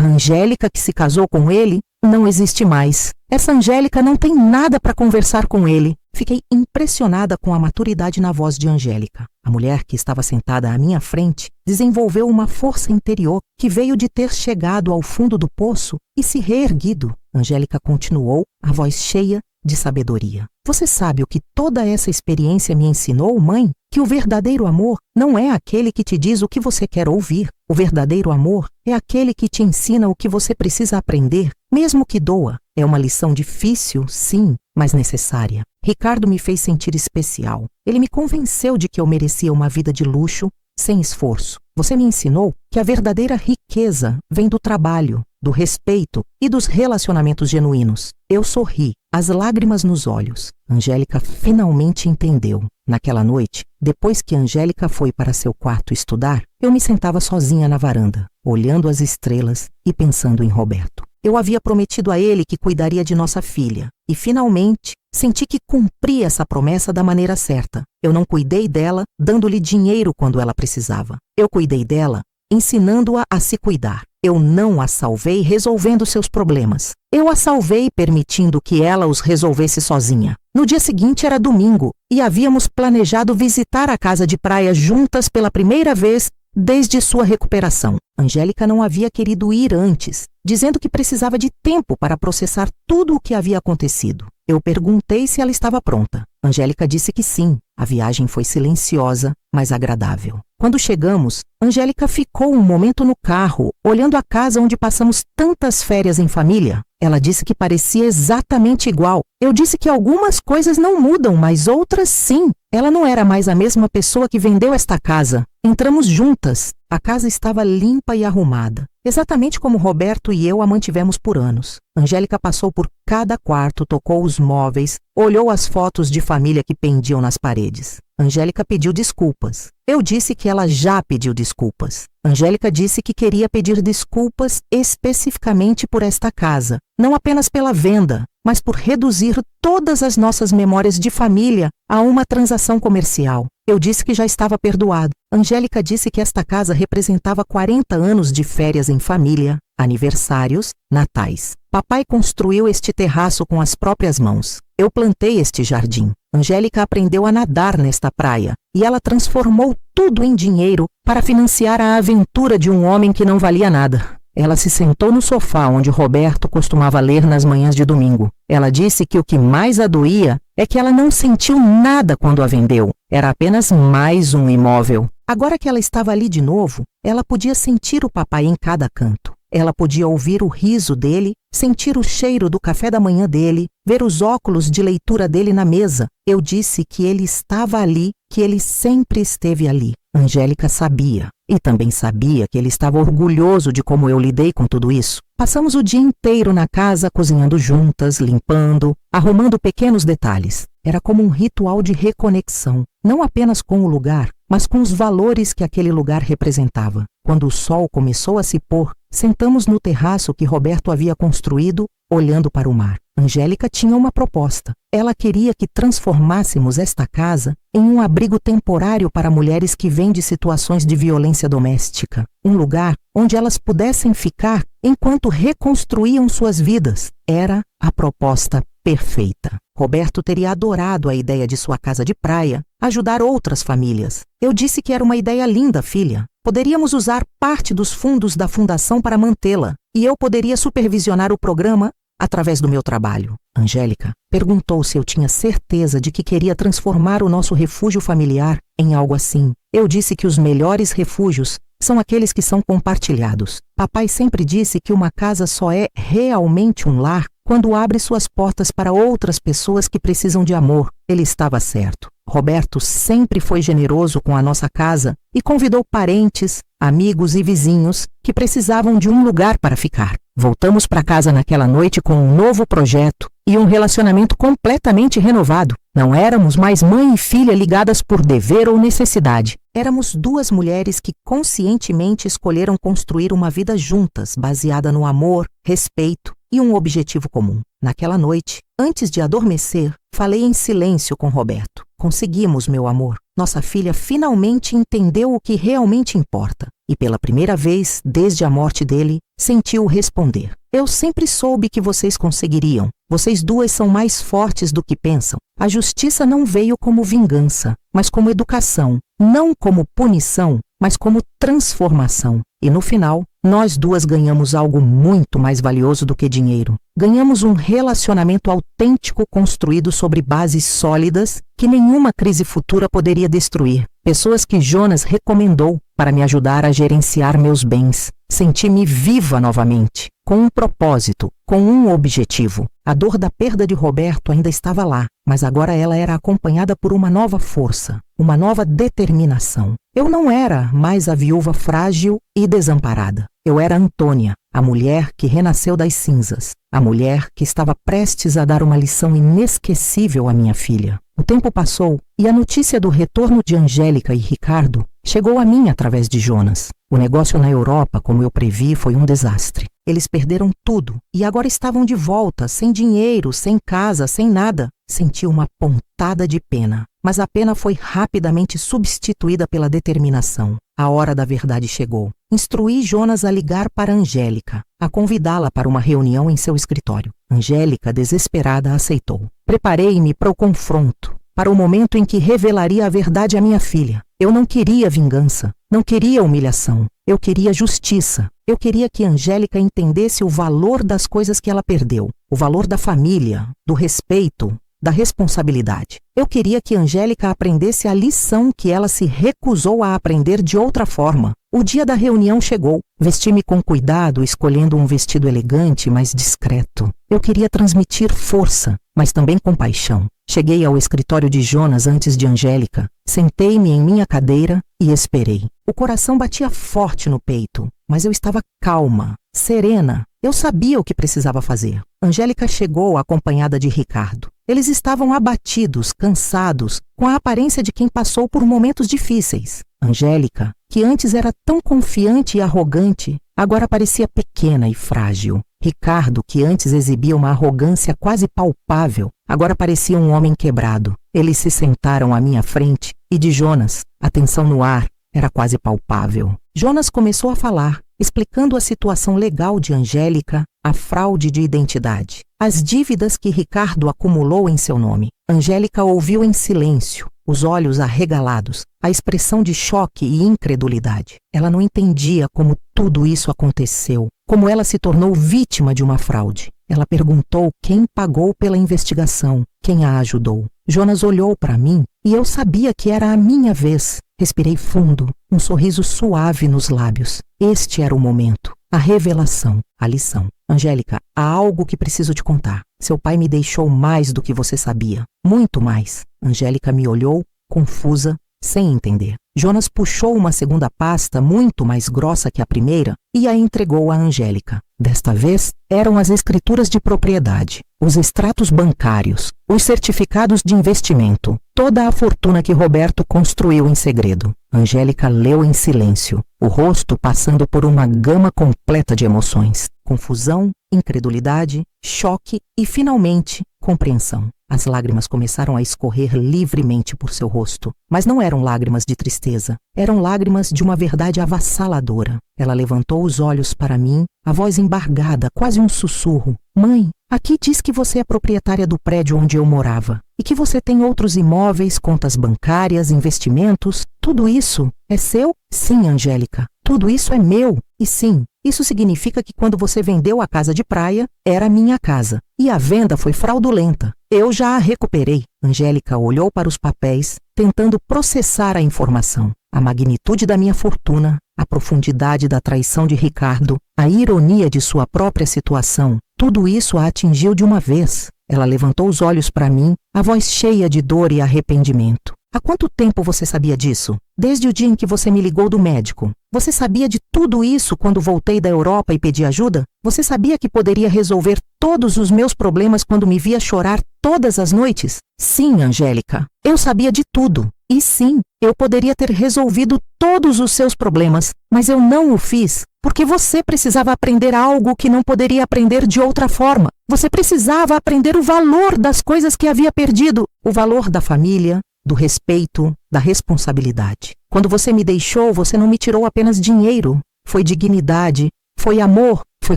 Angélica que se casou com ele não existe mais. Essa Angélica não tem nada para conversar com ele. Fiquei impressionada com a maturidade na voz de Angélica. A mulher que estava sentada à minha frente desenvolveu uma força interior que veio de ter chegado ao fundo do poço e se reerguido. Angélica continuou, a voz cheia de sabedoria. Você sabe o que toda essa experiência me ensinou, mãe? Que o verdadeiro amor não é aquele que te diz o que você quer ouvir. O verdadeiro amor é aquele que te ensina o que você precisa aprender, mesmo que doa. É uma lição difícil, sim, mas necessária. Ricardo me fez sentir especial. Ele me convenceu de que eu merecia uma vida de luxo, sem esforço. Você me ensinou que a verdadeira riqueza vem do trabalho, do respeito e dos relacionamentos genuínos. Eu sorri, as lágrimas nos olhos. Angélica finalmente entendeu. Naquela noite, depois que Angélica foi para seu quarto estudar, eu me sentava sozinha na varanda, olhando as estrelas e pensando em Roberto. Eu havia prometido a ele que cuidaria de nossa filha, e finalmente senti que cumpri essa promessa da maneira certa. Eu não cuidei dela dando-lhe dinheiro quando ela precisava. Eu cuidei dela ensinando-a a se cuidar. Eu não a salvei resolvendo seus problemas. Eu a salvei permitindo que ela os resolvesse sozinha. No dia seguinte era domingo e havíamos planejado visitar a casa de praia juntas pela primeira vez desde sua recuperação. Angélica não havia querido ir antes, dizendo que precisava de tempo para processar tudo o que havia acontecido. Eu perguntei se ela estava pronta. Angélica disse que sim. A viagem foi silenciosa, mas agradável. Quando chegamos, Angélica ficou um momento no carro, olhando a casa onde passamos tantas férias em família. Ela disse que parecia exatamente igual. Eu disse que algumas coisas não mudam, mas outras sim. Ela não era mais a mesma pessoa que vendeu esta casa. Entramos juntas. A casa estava limpa e arrumada, exatamente como Roberto e eu a mantivemos por anos. Angélica passou por cada quarto, tocou os móveis, olhou as fotos de família que pendiam nas paredes. Angélica pediu desculpas. Eu disse que ela já pediu desculpas. Angélica disse que queria pedir desculpas especificamente por esta casa, não apenas pela venda, mas por reduzir todas as nossas memórias de família a uma transação comercial. Eu disse que já estava perdoado. Angélica disse que esta casa representava 40 anos de férias em família, aniversários, natais. Papai construiu este terraço com as próprias mãos. Eu plantei este jardim. Angélica aprendeu a nadar nesta praia e ela transformou tudo em dinheiro para financiar a aventura de um homem que não valia nada. Ela se sentou no sofá onde Roberto costumava ler nas manhãs de domingo. Ela disse que o que mais a doía é que ela não sentiu nada quando a vendeu. Era apenas mais um imóvel. Agora que ela estava ali de novo, ela podia sentir o papai em cada canto. Ela podia ouvir o riso dele, sentir o cheiro do café da manhã dele, ver os óculos de leitura dele na mesa. Eu disse que ele estava ali, que ele sempre esteve ali. Angélica sabia, e também sabia que ele estava orgulhoso de como eu lidei com tudo isso. Passamos o dia inteiro na casa cozinhando juntas, limpando, arrumando pequenos detalhes. Era como um ritual de reconexão, não apenas com o lugar, mas com os valores que aquele lugar representava. Quando o sol começou a se pôr, sentamos no terraço que Roberto havia construído, olhando para o mar. Angélica tinha uma proposta. Ela queria que transformássemos esta casa em um abrigo temporário para mulheres que vêm de situações de violência doméstica. Um lugar onde elas pudessem ficar enquanto reconstruíam suas vidas. Era a proposta perfeita. Roberto teria adorado a ideia de sua casa de praia, ajudar outras famílias. Eu disse que era uma ideia linda, filha. Poderíamos usar parte dos fundos da fundação para mantê-la, e eu poderia supervisionar o programa através do meu trabalho. Angélica perguntou se eu tinha certeza de que queria transformar o nosso refúgio familiar em algo assim. Eu disse que os melhores refúgios são aqueles que são compartilhados. Papai sempre disse que uma casa só é realmente um lar quando abre suas portas para outras pessoas que precisam de amor. Ele estava certo. Roberto sempre foi generoso com a nossa casa e convidou parentes, amigos e vizinhos que precisavam de um lugar para ficar. Voltamos para casa naquela noite com um novo projeto e um relacionamento completamente renovado. Não éramos mais mãe e filha ligadas por dever ou necessidade. Éramos duas mulheres que conscientemente escolheram construir uma vida juntas, baseada no amor, respeito e um objetivo comum. Naquela noite, antes de adormecer, falei em silêncio com Roberto. Conseguimos, meu amor. Nossa filha finalmente entendeu o que realmente importa. E pela primeira vez, desde a morte dele, sentiu responder. Eu sempre soube que vocês conseguiriam. Vocês duas são mais fortes do que pensam. A justiça não veio como vingança, mas como educação. Não como punição, mas como transformação. E no final, nós duas ganhamos algo muito mais valioso do que dinheiro. Ganhamos um relacionamento autêntico construído sobre bases sólidas que nenhuma crise futura poderia destruir. Pessoas que Jonas recomendou para me ajudar a gerenciar meus bens. Senti-me viva novamente, com um propósito, com um objetivo. A dor da perda de Roberto ainda estava lá, mas agora ela era acompanhada por uma nova força, uma nova determinação. Eu não era mais a viúva frágil e desamparada. Eu era Antônia, a mulher que renasceu das cinzas, a mulher que estava prestes a dar uma lição inesquecível à minha filha. O tempo passou e a notícia do retorno de Angélica e Ricardo chegou a mim através de Jonas. O negócio na Europa, como eu previ, foi um desastre. Eles perderam tudo e agora estavam de volta, sem dinheiro, sem casa, sem nada. Senti uma pontada de pena, mas a pena foi rapidamente substituída pela determinação. A hora da verdade chegou. Instruí Jonas a ligar para Angélica, a convidá-la para uma reunião em seu escritório. Angélica, desesperada, aceitou. Preparei-me para o confronto, para o momento em que revelaria a verdade à minha filha. Eu não queria vingança, não queria humilhação. Eu queria justiça. Eu queria que Angélica entendesse o valor das coisas que ela perdeu, o valor da família, do respeito, da responsabilidade. Eu queria que Angélica aprendesse a lição que ela se recusou a aprender de outra forma. O dia da reunião chegou. Vesti-me com cuidado, escolhendo um vestido elegante, mas discreto. Eu queria transmitir força, mas também compaixão. Cheguei ao escritório de Jonas antes de Angélica. Sentei-me em minha cadeira e esperei. O coração batia forte no peito, mas eu estava calma, serena. Eu sabia o que precisava fazer. Angélica chegou acompanhada de Ricardo. Eles estavam abatidos, cansados, com a aparência de quem passou por momentos difíceis. Angélica, que antes era tão confiante e arrogante, agora parecia pequena e frágil. Ricardo, que antes exibia uma arrogância quase palpável, agora parecia um homem quebrado. Eles se sentaram à minha frente e de Jonas, a tensão no ar era quase palpável. Jonas começou a falar, explicando a situação legal de Angélica, a fraude de identidade, as dívidas que Ricardo acumulou em seu nome. Angélica ouviu em silêncio, os olhos arregalados, a expressão de choque e incredulidade. Ela não entendia como tudo isso aconteceu, como ela se tornou vítima de uma fraude. Ela perguntou quem pagou pela investigação, quem a ajudou. Jonas olhou para mim e eu sabia que era a minha vez. Respirei fundo, um sorriso suave nos lábios. Este era o momento, a revelação, a lição. Angélica, há algo que preciso te contar. Seu pai me deixou mais do que você sabia. Muito mais. Angélica me olhou, confusa, sem entender. Jonas puxou uma segunda pasta, muito mais grossa que a primeira, e a entregou a Angélica. Desta vez, eram as escrituras de propriedade, os extratos bancários, os certificados de investimento, toda a fortuna que Roberto construiu em segredo. Angélica leu em silêncio, o rosto passando por uma gama completa de emoções. Confusão, incredulidade, choque e, finalmente, compreensão. As lágrimas começaram a escorrer livremente por seu rosto, mas não eram lágrimas de tristeza, eram lágrimas de uma verdade avassaladora. Ela levantou os olhos para mim, a voz embargada, quase um sussurro. Mãe, aqui diz que você é proprietária do prédio onde eu morava e que você tem outros imóveis, contas bancárias, investimentos. Tudo isso é seu? Sim, Angélica. Tudo isso é meu. E sim, isso significa que quando você vendeu a casa de praia, era minha casa. E a venda foi fraudulenta. Eu já a recuperei. Angélica olhou para os papéis, tentando processar a informação. A magnitude da minha fortuna, a profundidade da traição de Ricardo, a ironia de sua própria situação, tudo isso a atingiu de uma vez. Ela levantou os olhos para mim, a voz cheia de dor e arrependimento. Há quanto tempo você sabia disso? Desde o dia em que você me ligou do médico. Você sabia de tudo isso quando voltei da Europa e pedi ajuda? Você sabia que poderia resolver todos os meus problemas quando me via chorar todas as noites? Sim, Angélica, eu sabia de tudo. E sim, eu poderia ter resolvido todos os seus problemas, mas eu não o fiz, porque você precisava aprender algo que não poderia aprender de outra forma. Você precisava aprender o valor das coisas que havia perdido, o valor da família, do respeito, da responsabilidade. Quando você me deixou, você não me tirou apenas dinheiro. Foi dignidade, foi amor, foi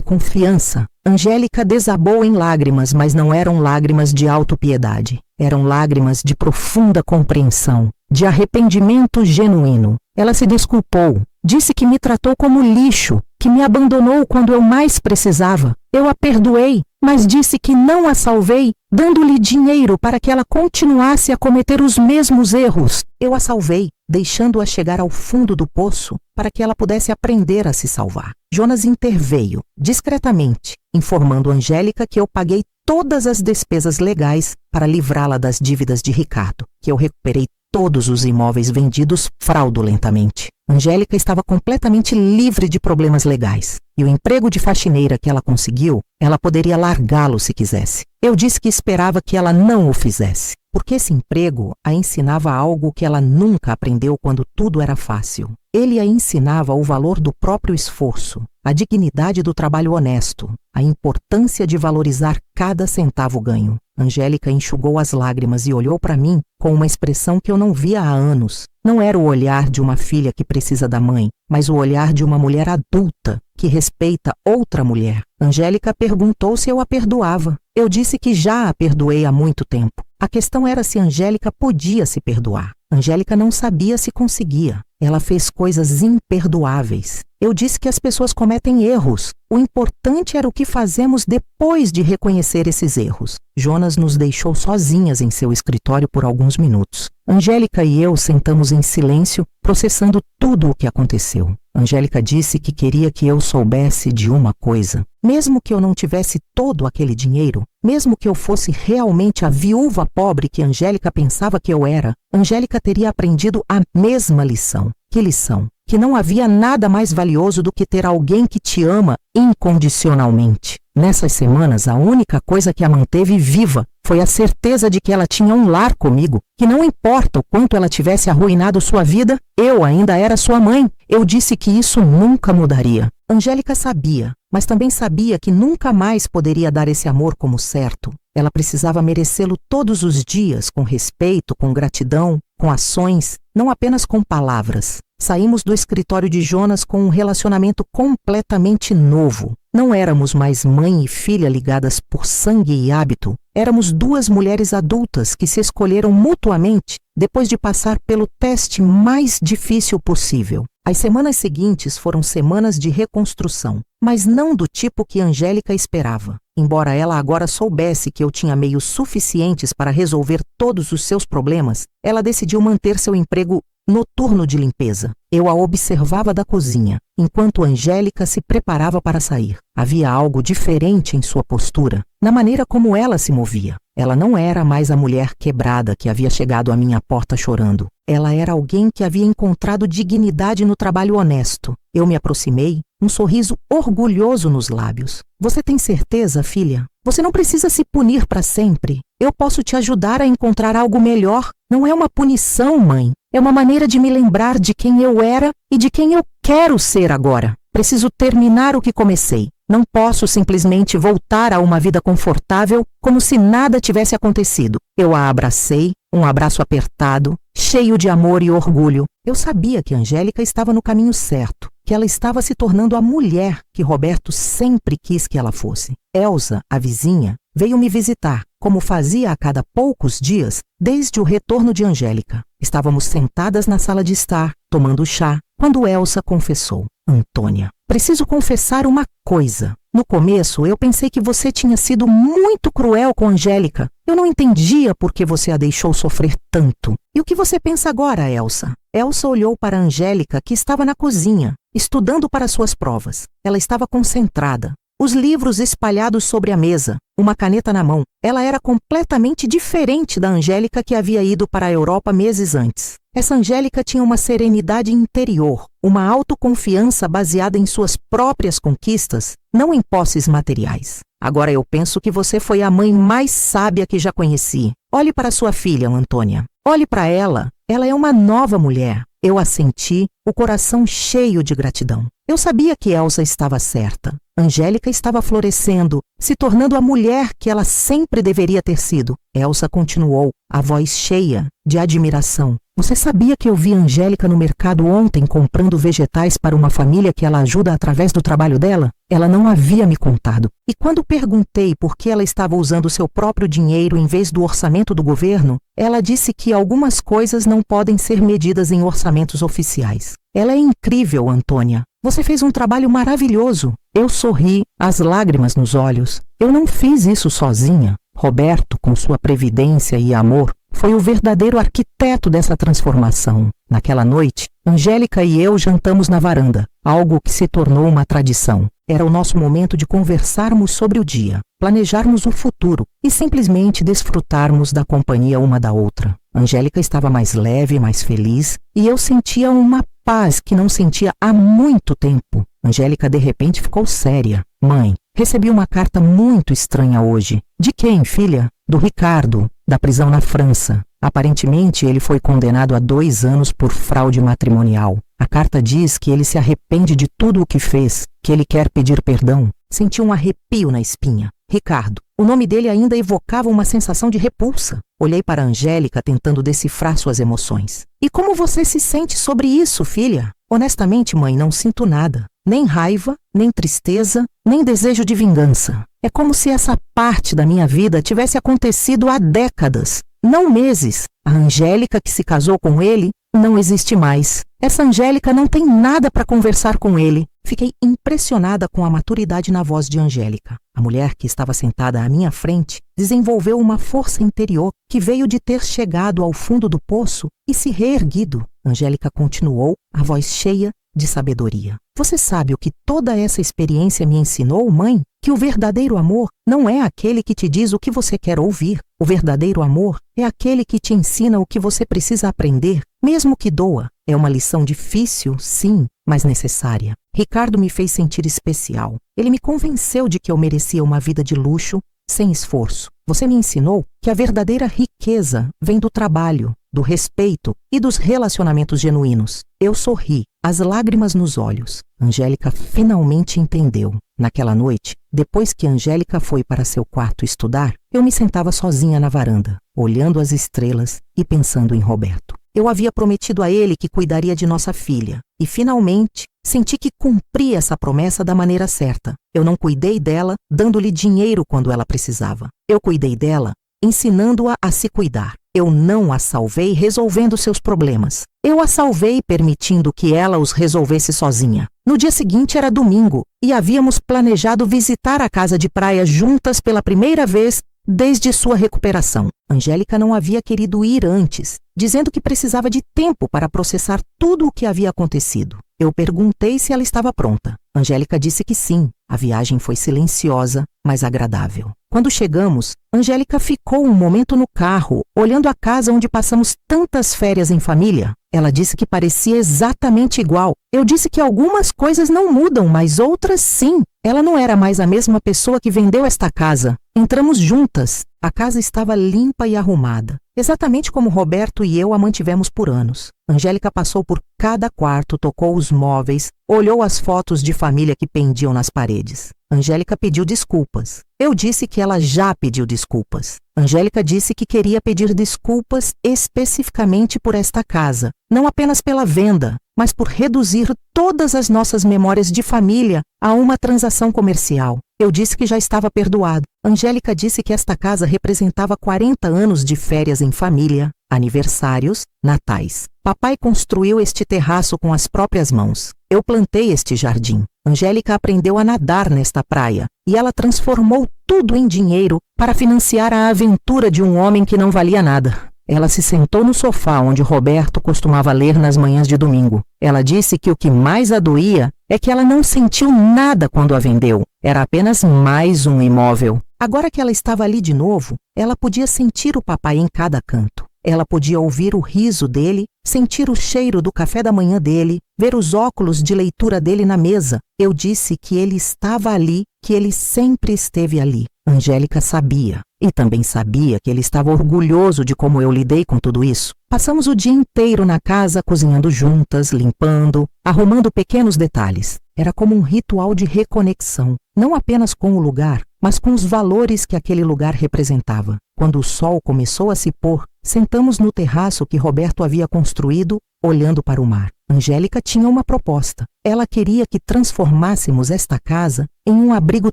confiança. Angélica desabou em lágrimas, mas não eram lágrimas de autopiedade. Eram lágrimas de profunda compreensão, de arrependimento genuíno. Ela se desculpou, disse que me tratou como lixo, que me abandonou quando eu mais precisava. Eu a perdoei, mas disse que não a salvei, dando-lhe dinheiro para que ela continuasse a cometer os mesmos erros. Eu a salvei, deixando-a chegar ao fundo do poço para que ela pudesse aprender a se salvar. Jonas interveio, discretamente, informando Angélica que eu paguei todas as despesas legais para livrá-la das dívidas de Ricardo, que eu recuperei todos os imóveis vendidos fraudulentamente. Angélica estava completamente livre de problemas legais. E o emprego de faxineira que ela conseguiu, ela poderia largá-lo se quisesse. Eu disse que esperava que ela não o fizesse, porque esse emprego a ensinava algo que ela nunca aprendeu quando tudo era fácil. Ele a ensinava o valor do próprio esforço, a dignidade do trabalho honesto, a importância de valorizar cada centavo ganho. Angélica enxugou as lágrimas e olhou para mim com uma expressão que eu não via há anos. Não era o olhar de uma filha que precisa da mãe, mas o olhar de uma mulher adulta que respeita outra mulher. Angélica perguntou se eu a perdoava. Eu disse que já a perdoei há muito tempo. A questão era se Angélica podia se perdoar. Angélica não sabia se conseguia. Ela fez coisas imperdoáveis. Eu disse que as pessoas cometem erros. O importante era o que fazemos depois de reconhecer esses erros. Jonas nos deixou sozinhas em seu escritório por alguns minutos. Angélica e eu sentamos em silêncio, processando tudo o que aconteceu. Angélica disse que queria que eu soubesse de uma coisa. Mesmo que eu não tivesse todo aquele dinheiro, mesmo que eu fosse realmente a viúva pobre que Angélica pensava que eu era, Angélica teria aprendido a mesma lição. Que lição? Que não havia nada mais valioso do que ter alguém que te ama incondicionalmente. Nessas semanas, a única coisa que a manteve viva foi a certeza de que ela tinha um lar comigo, que não importa o quanto ela tivesse arruinado sua vida, eu ainda era sua mãe. Eu disse que isso nunca mudaria. Angélica sabia, mas também sabia que nunca mais poderia dar esse amor como certo. Ela precisava merecê-lo todos os dias, com respeito, com gratidão, com ações, não apenas com palavras. Saímos do escritório de Jonas com um relacionamento completamente novo. Não éramos mais mãe e filha ligadas por sangue e hábito. Éramos duas mulheres adultas que se escolheram mutuamente depois de passar pelo teste mais difícil possível. As semanas seguintes foram semanas de reconstrução, mas não do tipo que Angélica esperava. Embora ela agora soubesse que eu tinha meios suficientes para resolver todos os seus problemas, ela decidiu manter seu emprego noturno de limpeza. Eu a observava da cozinha, enquanto Angélica se preparava para sair. Havia algo diferente em sua postura, na maneira como ela se movia. Ela não era mais a mulher quebrada que havia chegado à minha porta chorando. Ela era alguém que havia encontrado dignidade no trabalho honesto. Eu me aproximei, um sorriso orgulhoso nos lábios. Você tem certeza, filha? Você não precisa se punir para sempre. Eu posso te ajudar a encontrar algo melhor. Não é uma punição, mãe. É uma maneira de me lembrar de quem eu era e de quem eu quero ser agora. Preciso terminar o que comecei. Não posso simplesmente voltar a uma vida confortável como se nada tivesse acontecido. Eu a abracei, um abraço apertado, cheio de amor e orgulho. Eu sabia que Angélica estava no caminho certo, que ela estava se tornando a mulher que Roberto sempre quis que ela fosse. Elsa, a vizinha, veio me visitar, como fazia a cada poucos dias, desde o retorno de Angélica. Estávamos sentadas na sala de estar, tomando chá, quando Elsa confessou: Antônia, preciso confessar uma coisa. No começo, eu pensei que você tinha sido muito cruel com Angélica. Eu não entendia por que você a deixou sofrer tanto. E o que você pensa agora, Elsa? Elsa olhou para Angélica, que estava na cozinha, estudando para suas provas. Ela estava concentrada. Os livros espalhados sobre a mesa, uma caneta na mão. Ela era completamente diferente da Angélica que havia ido para a Europa meses antes. Essa Angélica tinha uma serenidade interior, uma autoconfiança baseada em suas próprias conquistas, não em posses materiais. Agora eu penso que você foi a mãe mais sábia que já conheci. Olhe para sua filha, Antônia. Olhe para ela. Ela é uma nova mulher. Eu a senti, o coração cheio de gratidão. Eu sabia que Elsa estava certa. Angélica estava florescendo, se tornando a mulher que ela sempre deveria ter sido. Elsa continuou, a voz cheia de admiração. Você sabia que eu vi Angélica no mercado ontem comprando vegetais para uma família que ela ajuda através do trabalho dela? Ela não havia me contado. E quando perguntei por que ela estava usando seu próprio dinheiro em vez do orçamento do governo, ela disse que algumas coisas não podem ser medidas em orçamentos oficiais. Ela é incrível, Antônia. Você fez um trabalho maravilhoso. Eu sorri, as lágrimas nos olhos. Eu não fiz isso sozinha. Roberto, com sua previdência e amor, foi o verdadeiro arquiteto dessa transformação. Naquela noite, Angélica e eu jantamos na varanda, algo que se tornou uma tradição. Era o nosso momento de conversarmos sobre o dia, planejarmos o futuro e simplesmente desfrutarmos da companhia uma da outra. Angélica estava mais leve, mais feliz, e eu sentia uma paz que não sentia há muito tempo. Angélica de repente ficou séria. Mãe, recebi uma carta muito estranha hoje. De quem, filha? Do Ricardo, da prisão na França. Aparentemente, ele foi condenado a 2 anos por fraude matrimonial. A carta diz que ele se arrepende de tudo o que fez, que ele quer pedir perdão. Senti um arrepio na espinha. Ricardo. O nome dele ainda evocava uma sensação de repulsa. Olhei para Angélica tentando decifrar suas emoções. E como você se sente sobre isso, filha? Honestamente, mãe, não sinto nada. Nem raiva, nem tristeza, nem desejo de vingança. É como se essa parte da minha vida tivesse acontecido há décadas, não meses. A Angélica que se casou com ele não existe mais. Essa Angélica não tem nada para conversar com ele. Fiquei impressionada com a maturidade na voz de Angélica. A mulher que estava sentada à minha frente desenvolveu uma força interior que veio de ter chegado ao fundo do poço e se reerguido. Angélica continuou, a voz cheia de sabedoria. Você sabe o que toda essa experiência me ensinou, mãe? Que o verdadeiro amor não é aquele que te diz o que você quer ouvir. O verdadeiro amor é aquele que te ensina o que você precisa aprender, mesmo que doa. É uma lição difícil, sim, mas necessária. Ricardo me fez sentir especial. Ele me convenceu de que eu merecia uma vida de luxo, sem esforço. Você me ensinou que a verdadeira riqueza vem do trabalho, do respeito e dos relacionamentos genuínos. Eu sorri, as lágrimas nos olhos. Angélica finalmente entendeu. Naquela noite, depois que Angélica foi para seu quarto estudar, eu me sentava sozinha na varanda, olhando as estrelas e pensando em Roberto. Eu havia prometido a ele que cuidaria de nossa filha, e finalmente senti que cumpri essa promessa da maneira certa. Eu não cuidei dela dando-lhe dinheiro quando ela precisava. Eu cuidei dela ensinando-a a se cuidar. Eu não a salvei resolvendo seus problemas. Eu a salvei permitindo que ela os resolvesse sozinha. No dia seguinte era domingo e havíamos planejado visitar a casa de praia juntas pela primeira vez desde sua recuperação. Angélica não havia querido ir antes, dizendo que precisava de tempo para processar tudo o que havia acontecido. Eu perguntei se ela estava pronta. Angélica disse que sim. A viagem foi silenciosa, mas agradável. Quando chegamos, Angélica ficou um momento no carro, olhando a casa onde passamos tantas férias em família. Ela disse que parecia exatamente igual. Eu disse que algumas coisas não mudam, mas outras sim. Ela não era mais a mesma pessoa que vendeu esta casa. Entramos juntas. A casa estava limpa e arrumada, exatamente como Roberto e eu a mantivemos por anos. Angélica passou por cada quarto, tocou os móveis, olhou as fotos de família que pendiam nas paredes. Angélica pediu desculpas. Eu disse que ela já pediu desculpas. Angélica disse que queria pedir desculpas especificamente por esta casa, não apenas pela venda, mas por reduzir todas as nossas memórias de família a uma transação comercial. Eu disse que já estava perdoado. Angélica disse que esta casa representava 40 anos de férias em família, aniversários, natais. Papai construiu este terraço com as próprias mãos. Eu plantei este jardim. Angélica aprendeu a nadar nesta praia e ela transformou tudo em dinheiro para financiar a aventura de um homem que não valia nada. Ela se sentou no sofá onde Roberto costumava ler nas manhãs de domingo. Ela disse que o que mais a doía é que ela não sentiu nada quando a vendeu. Era apenas mais um imóvel. Agora que ela estava ali de novo, ela podia sentir o papai em cada canto. Ela podia ouvir o riso dele, sentir o cheiro do café da manhã dele, ver os óculos de leitura dele na mesa. Eu disse que ele estava ali, que ele sempre esteve ali. Angélica sabia. E também sabia que ele estava orgulhoso de como eu lidei com tudo isso. Passamos o dia inteiro na casa, cozinhando juntas, limpando, arrumando pequenos detalhes. Era como um ritual de reconexão, não apenas com o lugar, mas com os valores que aquele lugar representava. Quando o sol começou a se pôr, sentamos no terraço que Roberto havia construído, olhando para o mar. Angélica tinha uma proposta. Ela queria que transformássemos esta casa em um abrigo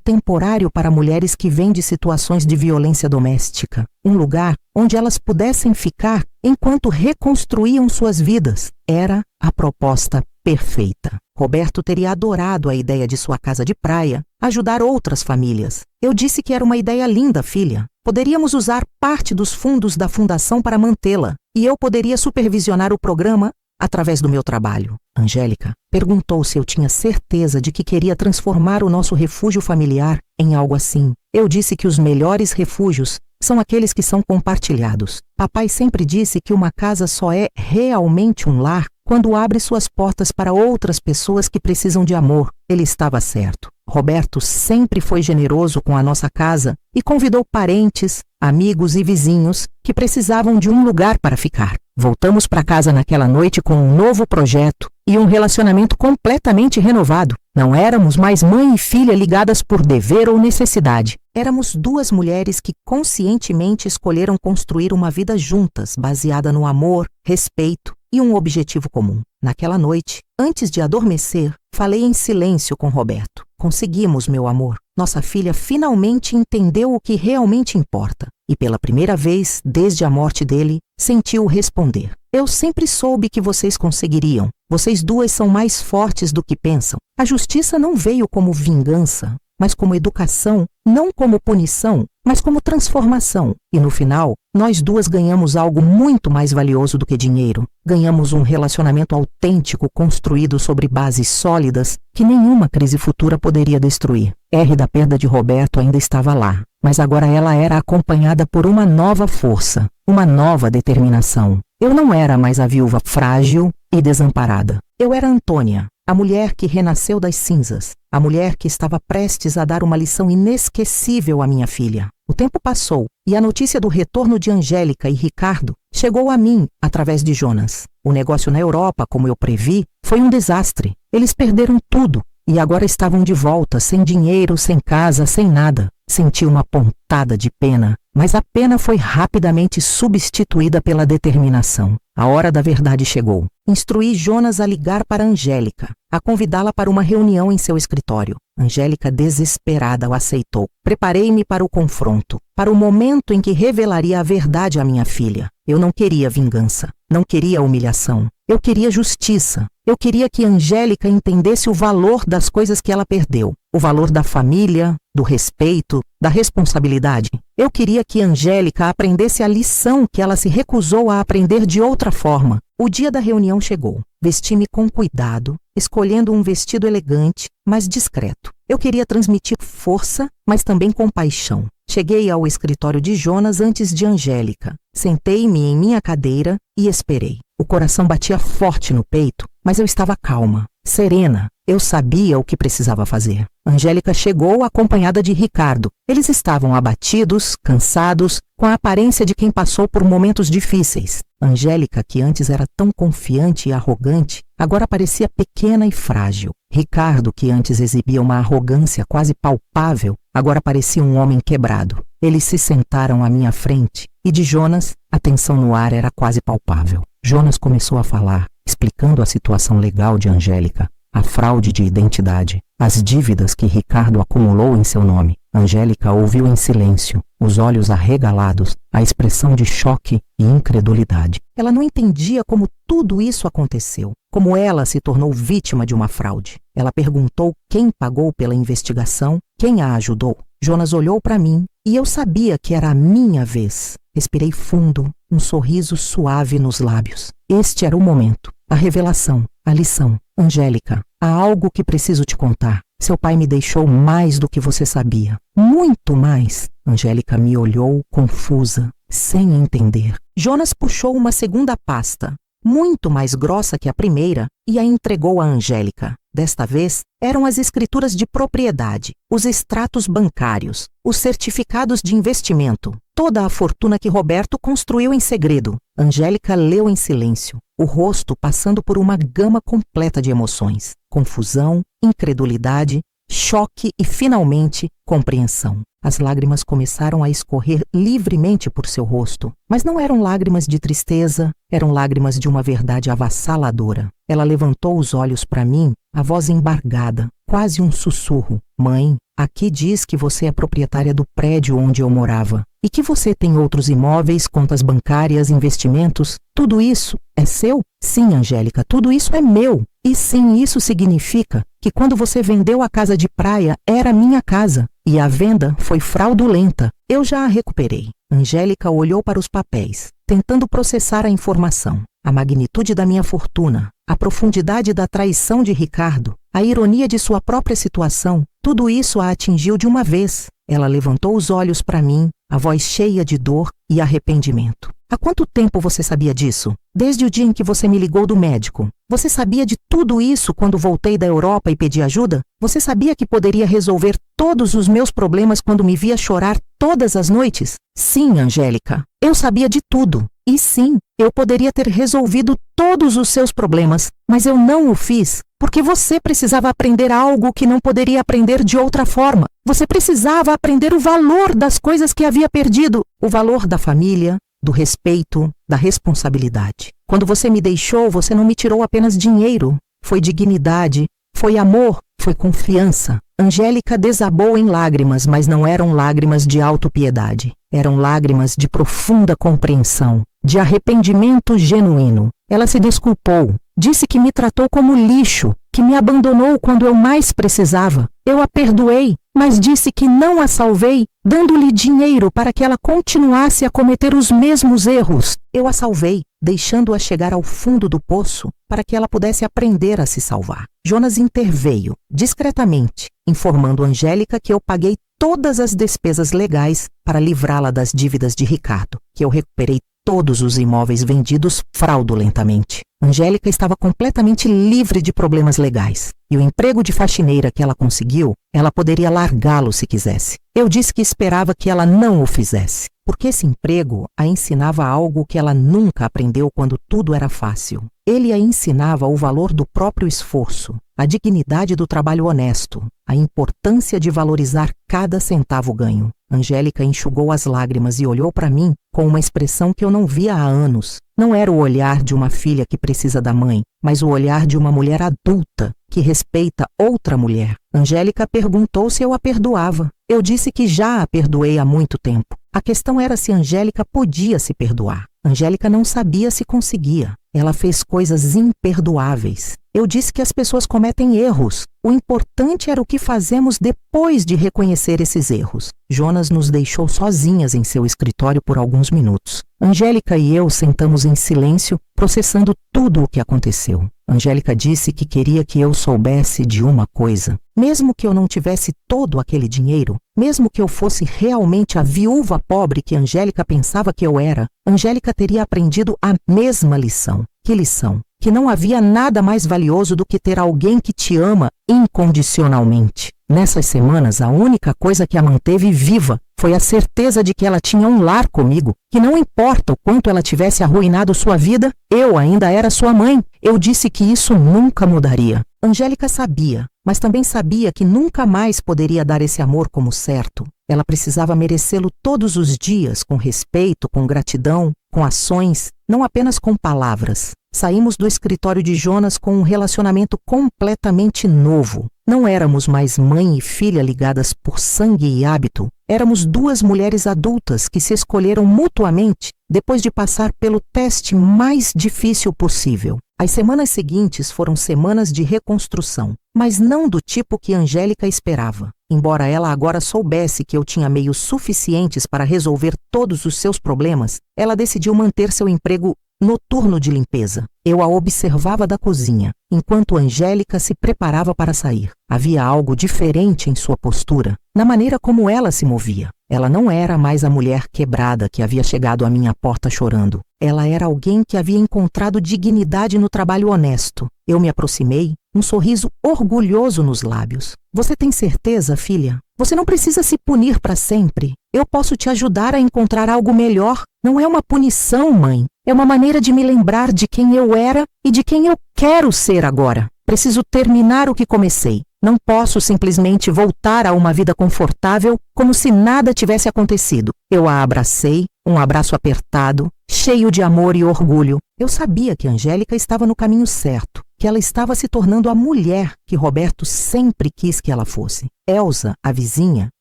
temporário para mulheres que vêm de situações de violência doméstica. Um lugar onde elas pudessem ficar enquanto reconstruíam suas vidas. Era a proposta perfeita. Roberto teria adorado a ideia de sua casa de praia, ajudar outras famílias. Eu disse que era uma ideia linda, filha. Poderíamos usar parte dos fundos da fundação para mantê-la, e eu poderia supervisionar o programa através do meu trabalho. Angélica perguntou se eu tinha certeza de que queria transformar o nosso refúgio familiar em algo assim. Eu disse que os melhores refúgios são aqueles que são compartilhados. Papai sempre disse que uma casa só é realmente um lar quando abre suas portas para outras pessoas que precisam de amor. Ele estava certo. Roberto sempre foi generoso com a nossa casa e convidou parentes, amigos e vizinhos que precisavam de um lugar para ficar. Voltamos para casa naquela noite com um novo projeto e um relacionamento completamente renovado. Não éramos mais mãe e filha ligadas por dever ou necessidade. Éramos duas mulheres que conscientemente escolheram construir uma vida juntas, baseada no amor, respeito e um objetivo comum. Naquela noite, antes de adormecer, falei em silêncio com Roberto. Conseguimos, meu amor. Nossa filha finalmente entendeu o que realmente importa. E pela primeira vez, desde a morte dele, Sentiu responder. Eu sempre soube que vocês conseguiriam. Vocês duas são mais fortes do que pensam. A justiça não veio como vingança, mas como educação, não como punição, mas como transformação. E no final, nós duas ganhamos algo muito mais valioso do que dinheiro. Ganhamos um relacionamento autêntico construído sobre bases sólidas que nenhuma crise futura poderia destruir. R da perda de Roberto ainda estava lá, mas agora ela era acompanhada por uma nova força, uma nova determinação. Eu não era mais a viúva frágil e desamparada. Eu era Antônia, a mulher que renasceu das cinzas, a mulher que estava prestes a dar uma lição inesquecível à minha filha. O tempo passou e a notícia do retorno de Angélica e Ricardo chegou a mim através de Jonas. O negócio na Europa, como eu previ, foi um desastre. Eles perderam tudo e agora estavam de volta, sem dinheiro, sem casa, sem nada. Senti uma pontada de pena, mas a pena foi rapidamente substituída pela determinação. A hora da verdade chegou. Instruí Jonas a ligar para Angélica, a convidá-la para uma reunião em seu escritório. Angélica, desesperada, o aceitou. Preparei-me para o confronto, para o momento em que revelaria a verdade à minha filha. Eu não queria vingança, não queria humilhação. Eu queria justiça. Eu queria que Angélica entendesse o valor das coisas que ela perdeu. O valor da família, do respeito, da responsabilidade. Eu queria que Angélica aprendesse a lição que ela se recusou a aprender de outra forma. O dia da reunião chegou. Vesti-me com cuidado, escolhendo um vestido elegante, mas discreto. Eu queria transmitir força, mas também compaixão. Cheguei ao escritório de Jonas antes de Angélica. Sentei-me em minha cadeira e esperei. O coração batia forte no peito, mas eu estava calma, serena. Eu sabia o que precisava fazer. Angélica chegou acompanhada de Ricardo. Eles estavam abatidos, cansados, com a aparência de quem passou por momentos difíceis. Angélica, que antes era tão confiante e arrogante, agora parecia pequena e frágil. Ricardo, que antes exibia uma arrogância quase palpável, agora parecia um homem quebrado. Eles se sentaram à minha frente e de Jonas, a tensão no ar era quase palpável. Jonas começou a falar, explicando a situação legal de Angélica, a fraude de identidade, as dívidas que Ricardo acumulou em seu nome. Angélica ouviu em silêncio, os olhos arregalados, a expressão de choque e incredulidade. Ela não entendia como tudo isso aconteceu, como ela se tornou vítima de uma fraude. Ela perguntou quem pagou pela investigação, quem a ajudou. Jonas olhou para mim e eu sabia que era a minha vez. Respirei fundo, um sorriso suave nos lábios. Este era o momento, a revelação, a lição. Angélica, há algo que preciso te contar. Seu pai me deixou mais do que você sabia. Muito mais. Angélica me olhou confusa, sem entender. Jonas puxou uma segunda pasta, muito mais grossa que a primeira, e a entregou a Angélica. Desta vez, eram as escrituras de propriedade, os extratos bancários, os certificados de investimento, toda a fortuna que Roberto construiu em segredo. Angélica leu em silêncio, o rosto passando por uma gama completa de emoções. Confusão, incredulidade, choque e, finalmente, compreensão. As lágrimas começaram a escorrer livremente por seu rosto, mas não eram lágrimas de tristeza, eram lágrimas de uma verdade avassaladora. Ela levantou os olhos para mim, a voz embargada, quase um sussurro. Mãe, aqui diz que você é proprietária do prédio onde eu morava e que você tem outros imóveis, contas bancárias, investimentos. Tudo isso é seu? Sim, Angélica, tudo isso é meu. E sim, isso significa que quando você vendeu a casa de praia, era minha casa. E a venda foi fraudulenta. Eu já a recuperei. Angélica olhou para os papéis, tentando processar a informação. A magnitude da minha fortuna, a profundidade da traição de Ricardo, a ironia de sua própria situação, tudo isso a atingiu de uma vez. Ela levantou os olhos para mim, a voz cheia de dor e arrependimento. Há quanto tempo você sabia disso? Desde o dia em que você me ligou do médico. Você sabia de tudo isso quando voltei da Europa e pedi ajuda? Você sabia que poderia resolver todos os meus problemas quando me via chorar todas as noites? Sim, Angélica, eu sabia de tudo. E sim, eu poderia ter resolvido todos os seus problemas, mas eu não o fiz, porque você precisava aprender algo que não poderia aprender de outra forma. Você precisava aprender o valor das coisas que havia perdido, o valor da família, do respeito, da responsabilidade. Quando você me deixou, você não me tirou apenas dinheiro. Foi dignidade, foi amor, foi confiança. Angélica desabou em lágrimas, mas não eram lágrimas de autopiedade. Eram lágrimas de profunda compreensão, de arrependimento genuíno. Ela se desculpou, disse que me tratou como lixo, que me abandonou quando eu mais precisava. Eu a perdoei, mas disse que não a salvei, dando-lhe dinheiro para que ela continuasse a cometer os mesmos erros. Eu a salvei, deixando-a chegar ao fundo do poço para que ela pudesse aprender a se salvar. Jonas interveio, discretamente, informando Angélica que eu paguei todas as despesas legais para livrá-la das dívidas de Ricardo, que eu recuperei todos os imóveis vendidos fraudulentamente. Angélica estava completamente livre de problemas legais, e o emprego de faxineira que ela conseguiu, ela poderia largá-lo se quisesse. Eu disse que esperava que ela não o fizesse, porque esse emprego a ensinava algo que ela nunca aprendeu quando tudo era fácil. Ele a ensinava o valor do próprio esforço, a dignidade do trabalho honesto, a importância de valorizar cada centavo ganho. Angélica enxugou as lágrimas e olhou para mim com uma expressão que eu não via há anos. Não era o olhar de uma filha que precisa da mãe, mas o olhar de uma mulher adulta que respeita outra mulher. Angélica perguntou se eu a perdoava. Eu disse que já a perdoei há muito tempo. A questão era se Angélica podia se perdoar. Angélica não sabia se conseguia. Ela fez coisas imperdoáveis. Eu disse que as pessoas cometem erros. O importante era o que fazemos depois de reconhecer esses erros. Jonas nos deixou sozinhas em seu escritório por alguns minutos. Angélica e eu sentamos em silêncio, processando tudo o que aconteceu. Angélica disse que queria que eu soubesse de uma coisa. Mesmo que eu não tivesse todo aquele dinheiro, mesmo que eu fosse realmente a viúva pobre que Angélica pensava que eu era, Angélica teria aprendido a mesma lição. Que lição? Que não havia nada mais valioso do que ter alguém que te ama incondicionalmente. Nessas semanas, a única coisa que a manteve viva foi a certeza de que ela tinha um lar comigo, que não importa o quanto ela tivesse arruinado sua vida, eu ainda era sua mãe. Eu disse que isso nunca mudaria. Angélica sabia, mas também sabia que nunca mais poderia dar esse amor como certo. Ela precisava merecê-lo todos os dias, com respeito, com gratidão, com ações, não apenas com palavras. Saímos do escritório de Jonas com um relacionamento completamente novo. Não éramos mais mãe e filha ligadas por sangue e hábito. Éramos duas mulheres adultas que se escolheram mutuamente depois de passar pelo teste mais difícil possível. As semanas seguintes foram semanas de reconstrução, mas não do tipo que Angélica esperava. Embora ela agora soubesse que eu tinha meios suficientes para resolver todos os seus problemas, ela decidiu manter seu emprego noturno de limpeza. Eu a observava da cozinha, enquanto Angélica se preparava para sair. Havia algo diferente em sua postura, na maneira como ela se movia. Ela não era mais a mulher quebrada que havia chegado à minha porta chorando. Ela era alguém que havia encontrado dignidade no trabalho honesto. Eu me aproximei, um sorriso orgulhoso nos lábios. Você tem certeza, filha? Você não precisa se punir para sempre. Eu posso te ajudar a encontrar algo melhor. Não é uma punição, mãe. É uma maneira de me lembrar de quem eu era e de quem eu quero ser agora. Preciso terminar o que comecei. Não posso simplesmente voltar a uma vida confortável como se nada tivesse acontecido. Eu a abracei, um abraço apertado, cheio de amor e orgulho. Eu sabia que Angélica estava no caminho certo, que ela estava se tornando a mulher que Roberto sempre quis que ela fosse. Elsa, a vizinha,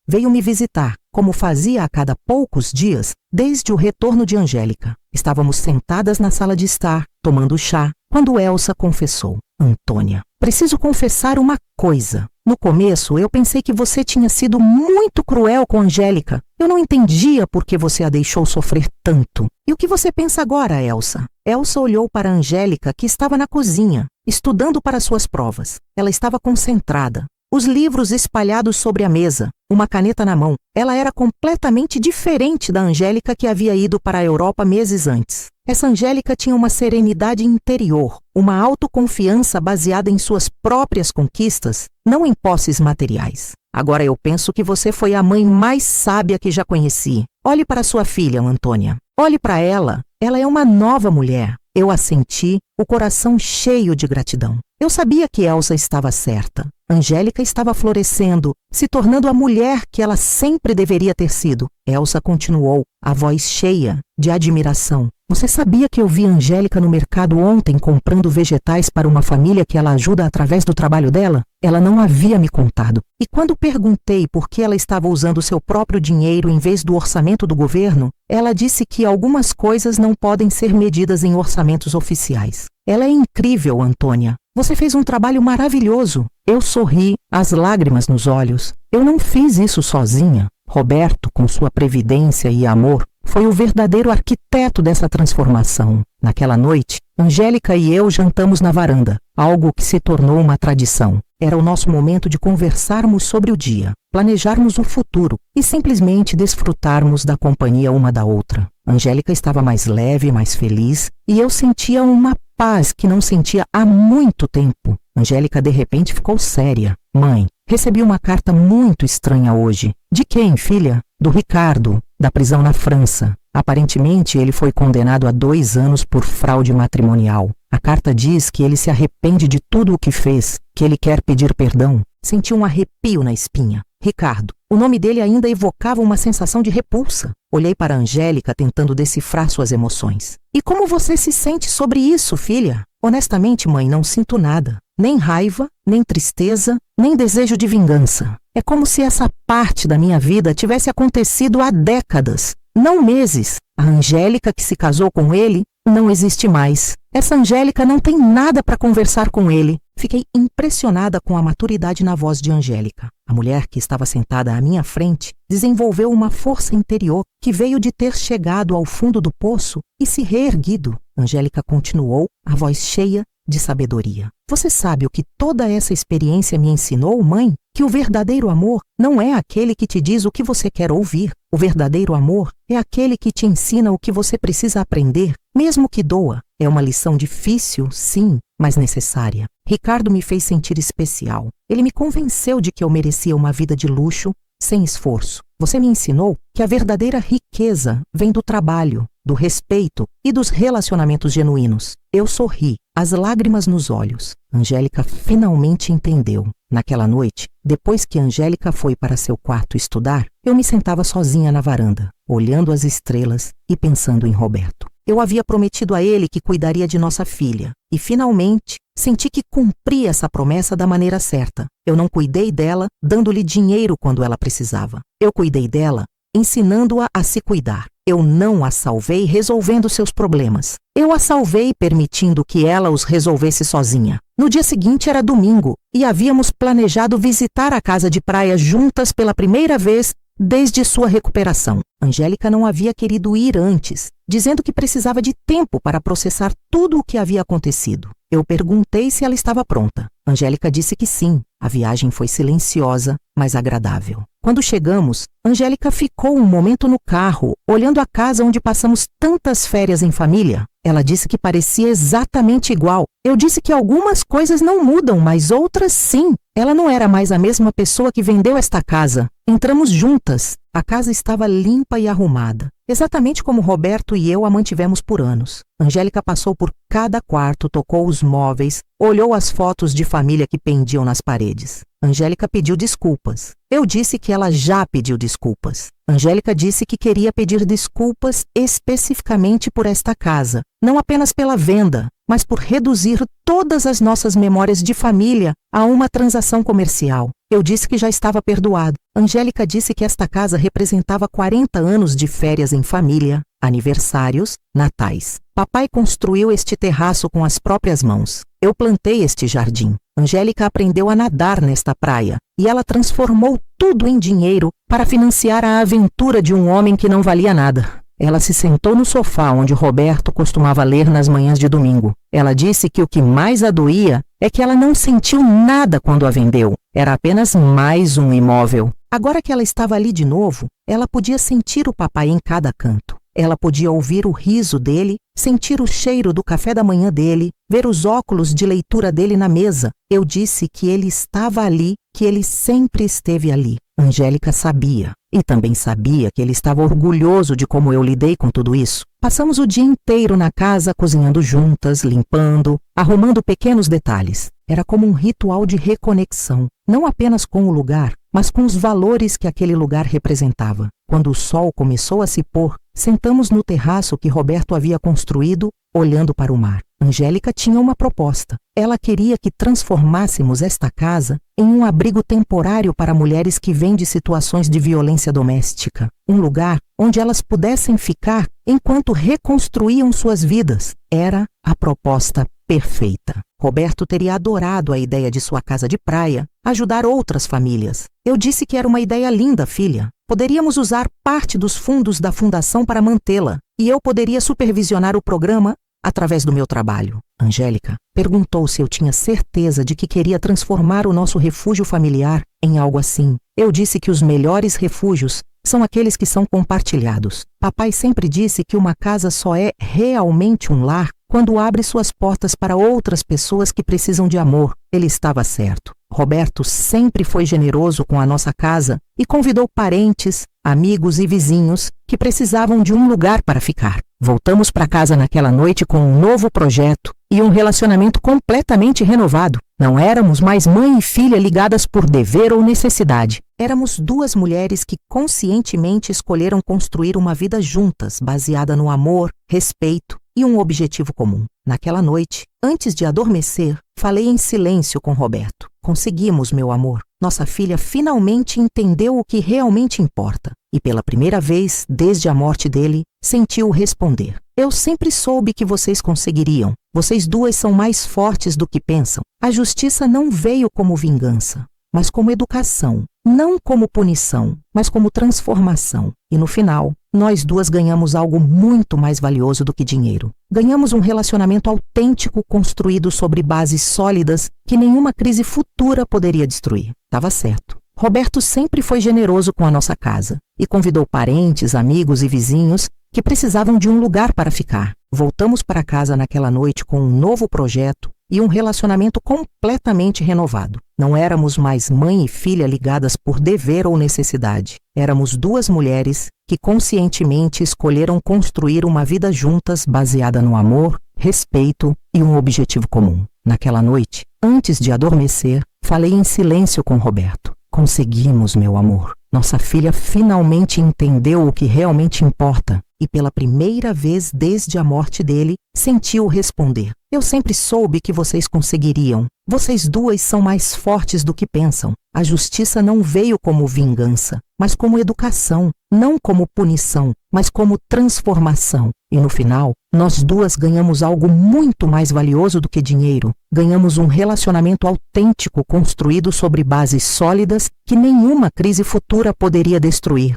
veio me visitar, como fazia a cada poucos dias, desde o retorno de Angélica. Estávamos sentadas na sala de estar, tomando chá, quando Elsa confessou: Antônia, preciso confessar uma coisa. No começo, eu pensei que você tinha sido muito cruel com Angélica. Eu não entendia por que você a deixou sofrer tanto. E o que você pensa agora, Elsa? Elsa olhou para Angélica, que estava na cozinha, estudando para suas provas. Ela estava concentrada. Os livros espalhados sobre a mesa, uma caneta na mão. Ela era completamente diferente da Angélica que havia ido para a Europa meses antes. Essa Angélica tinha uma serenidade interior, uma autoconfiança baseada em suas próprias conquistas, não em posses materiais. Agora eu penso que você foi a mãe mais sábia que já conheci. Olhe para sua filha, Antônia. Olhe para ela. Ela é uma nova mulher. Eu a senti, o coração cheio de gratidão. Eu sabia que Elsa estava certa. Angélica estava florescendo, se tornando a mulher que ela sempre deveria ter sido. Elsa continuou: a voz cheia de admiração. Você sabia que eu vi Angélica no mercado ontem comprando vegetais para uma família que ela ajuda através do trabalho dela? Ela não havia me contado. E quando perguntei por que ela estava usando seu próprio dinheiro em vez do orçamento do governo, ela disse que algumas coisas não podem ser medidas em orçamentos oficiais. Ela é incrível, Antônia. Você fez um trabalho maravilhoso. Eu sorri, as lágrimas nos olhos. Eu não fiz isso sozinha. Roberto, com sua previdência e amor, foi o verdadeiro arquiteto dessa transformação. Naquela noite, Angélica e eu jantamos na varanda, algo que se tornou uma tradição. Era o nosso momento de conversarmos sobre o dia, planejarmos o futuro e simplesmente desfrutarmos da companhia uma da outra. Angélica estava mais leve, mais feliz, e eu sentia uma paz que não sentia há muito tempo. Angélica de repente ficou séria. Mãe, recebi uma carta muito estranha hoje. De quem, filha? Do Ricardo, da prisão na França. Aparentemente, ele foi condenado a 2 anos por fraude matrimonial. A carta diz que ele se arrepende de tudo o que fez, que ele quer pedir perdão. Senti um arrepio na espinha. Ricardo. O nome dele ainda evocava uma sensação de repulsa. Olhei para Angélica tentando decifrar suas emoções. E como você se sente sobre isso, filha? Honestamente, mãe, não sinto nada. Nem raiva, nem tristeza, nem desejo de vingança. É como se essa parte da minha vida tivesse acontecido há décadas, não meses. A Angélica que se casou com ele não existe mais. Essa Angélica não tem nada para conversar com ele. Fiquei impressionada com a maturidade na voz de Angélica. A mulher que estava sentada à minha frente desenvolveu uma força interior que veio de ter chegado ao fundo do poço e se reerguido. Angélica continuou, a voz cheia de sabedoria. Você sabe o que toda essa experiência me ensinou, mãe? Que o verdadeiro amor não é aquele que te diz o que você quer ouvir. O verdadeiro amor é aquele que te ensina o que você precisa aprender, mesmo que doa. É uma lição difícil, sim, mas necessária. Ricardo me fez sentir especial. Ele me convenceu de que eu merecia uma vida de luxo, sem esforço. Você me ensinou que a verdadeira riqueza vem do trabalho, do respeito e dos relacionamentos genuínos. Eu sorri, as lágrimas nos olhos. Angélica finalmente entendeu. Naquela noite, depois que Angélica foi para seu quarto estudar, eu me sentava sozinha na varanda, olhando as estrelas e pensando em Roberto. Eu havia prometido a ele que cuidaria de nossa filha, e finalmente senti que cumpri essa promessa da maneira certa. Eu não cuidei dela dando-lhe dinheiro quando ela precisava. Eu cuidei dela ensinando-a a se cuidar. Eu não a salvei resolvendo seus problemas. Eu a salvei permitindo que ela os resolvesse sozinha. No dia seguinte era domingo e havíamos planejado visitar a casa de praia juntas pela primeira vez desde sua recuperação. Angélica não havia querido ir antes, dizendo que precisava de tempo para processar tudo o que havia acontecido. Eu perguntei se ela estava pronta. Angélica disse que sim. A viagem foi silenciosa, mas agradável. Quando chegamos, Angélica ficou um momento no carro, olhando a casa onde passamos tantas férias em família. Ela disse que parecia exatamente igual. Eu disse que algumas coisas não mudam, mas outras sim. Ela não era mais a mesma pessoa que vendeu esta casa. Entramos juntas. A casa estava limpa e arrumada, exatamente como Roberto e eu a mantivemos por anos. Angélica passou por cada quarto, tocou os móveis, olhou as fotos de família que pendiam nas paredes. Angélica pediu desculpas. Eu disse que ela já pediu desculpas. Angélica disse que queria pedir desculpas especificamente por esta casa, não apenas pela venda, mas por reduzir todas as nossas memórias de família a uma transação comercial. Eu disse que já estava perdoado. Angélica disse que esta casa representava 40 anos de férias em família, aniversários, natais. Papai construiu este terraço com as próprias mãos. Eu plantei este jardim. Angélica aprendeu a nadar nesta praia e ela transformou tudo em dinheiro para financiar a aventura de um homem que não valia nada. Ela se sentou no sofá onde Roberto costumava ler nas manhãs de domingo. Ela disse que o que mais a doía é que ela não sentiu nada quando a vendeu. Era apenas mais um imóvel. Agora que ela estava ali de novo, ela podia sentir o papai em cada canto. Ela podia ouvir o riso dele, sentir o cheiro do café da manhã dele, ver os óculos de leitura dele na mesa. Eu disse que ele estava ali, que ele sempre esteve ali. Angélica sabia. E também sabia que ele estava orgulhoso de como eu lidei com tudo isso. Passamos o dia inteiro na casa cozinhando juntas, limpando, arrumando pequenos detalhes. Era como um ritual de reconexão, não apenas com o lugar, mas com os valores que aquele lugar representava. Quando o sol começou a se pôr, sentamos no terraço que Roberto havia construído, olhando para o mar. Angélica tinha uma proposta. Ela queria que transformássemos esta casa em um abrigo temporário para mulheres que vêm de situações de violência doméstica. Um lugar onde elas pudessem ficar enquanto reconstruíam suas vidas. Era a proposta perfeita. Roberto teria adorado a ideia de sua casa de praia, ajudar outras famílias. Eu disse que era uma ideia linda, filha. Poderíamos usar parte dos fundos da fundação para mantê-la, e eu poderia supervisionar o programa através do meu trabalho. Angélica perguntou se eu tinha certeza de que queria transformar o nosso refúgio familiar em algo assim. Eu disse que os melhores refúgios são aqueles que são compartilhados. Papai sempre disse que uma casa só é realmente um lar quando abre suas portas para outras pessoas que precisam de amor. Ele estava certo. Roberto sempre foi generoso com a nossa casa e convidou parentes, amigos e vizinhos que precisavam de um lugar para ficar. Voltamos para casa naquela noite com um novo projeto e um relacionamento completamente renovado. Não éramos mais mãe e filha ligadas por dever ou necessidade. Éramos duas mulheres que conscientemente escolheram construir uma vida juntas, baseada no amor, respeito e um objetivo comum. Naquela noite, antes de adormecer, falei em silêncio com Roberto. Conseguimos, meu amor. Nossa filha finalmente entendeu o que realmente importa. E pela primeira vez, desde a morte dele, sentiu responder. Eu sempre soube que vocês conseguiriam. Vocês duas são mais fortes do que pensam. A justiça não veio como vingança, mas como educação. Não como punição, mas como transformação. E no final, nós duas ganhamos algo muito mais valioso do que dinheiro. Ganhamos um relacionamento autêntico construído sobre bases sólidas que nenhuma crise futura poderia destruir. Estava certo. Roberto sempre foi generoso com a nossa casa e convidou parentes, amigos e vizinhos que precisavam de um lugar para ficar. Voltamos para casa naquela noite com um novo projeto e um relacionamento completamente renovado. Não éramos mais mãe e filha ligadas por dever ou necessidade. Éramos duas mulheres que conscientemente escolheram construir uma vida juntas baseada no amor, respeito e um objetivo comum. Naquela noite, antes de adormecer, falei em silêncio com Roberto. Conseguimos, meu amor. Nossa filha finalmente entendeu o que realmente importa e pela primeira vez desde a morte dele, sentiu responder. Eu sempre soube que vocês conseguiriam. Vocês duas são mais fortes do que pensam. A justiça não veio como vingança, mas como educação. Não como punição, mas como transformação. E no final, nós duas ganhamos algo muito mais valioso do que dinheiro. Ganhamos um relacionamento autêntico construído sobre bases sólidas que nenhuma crise futura poderia destruir.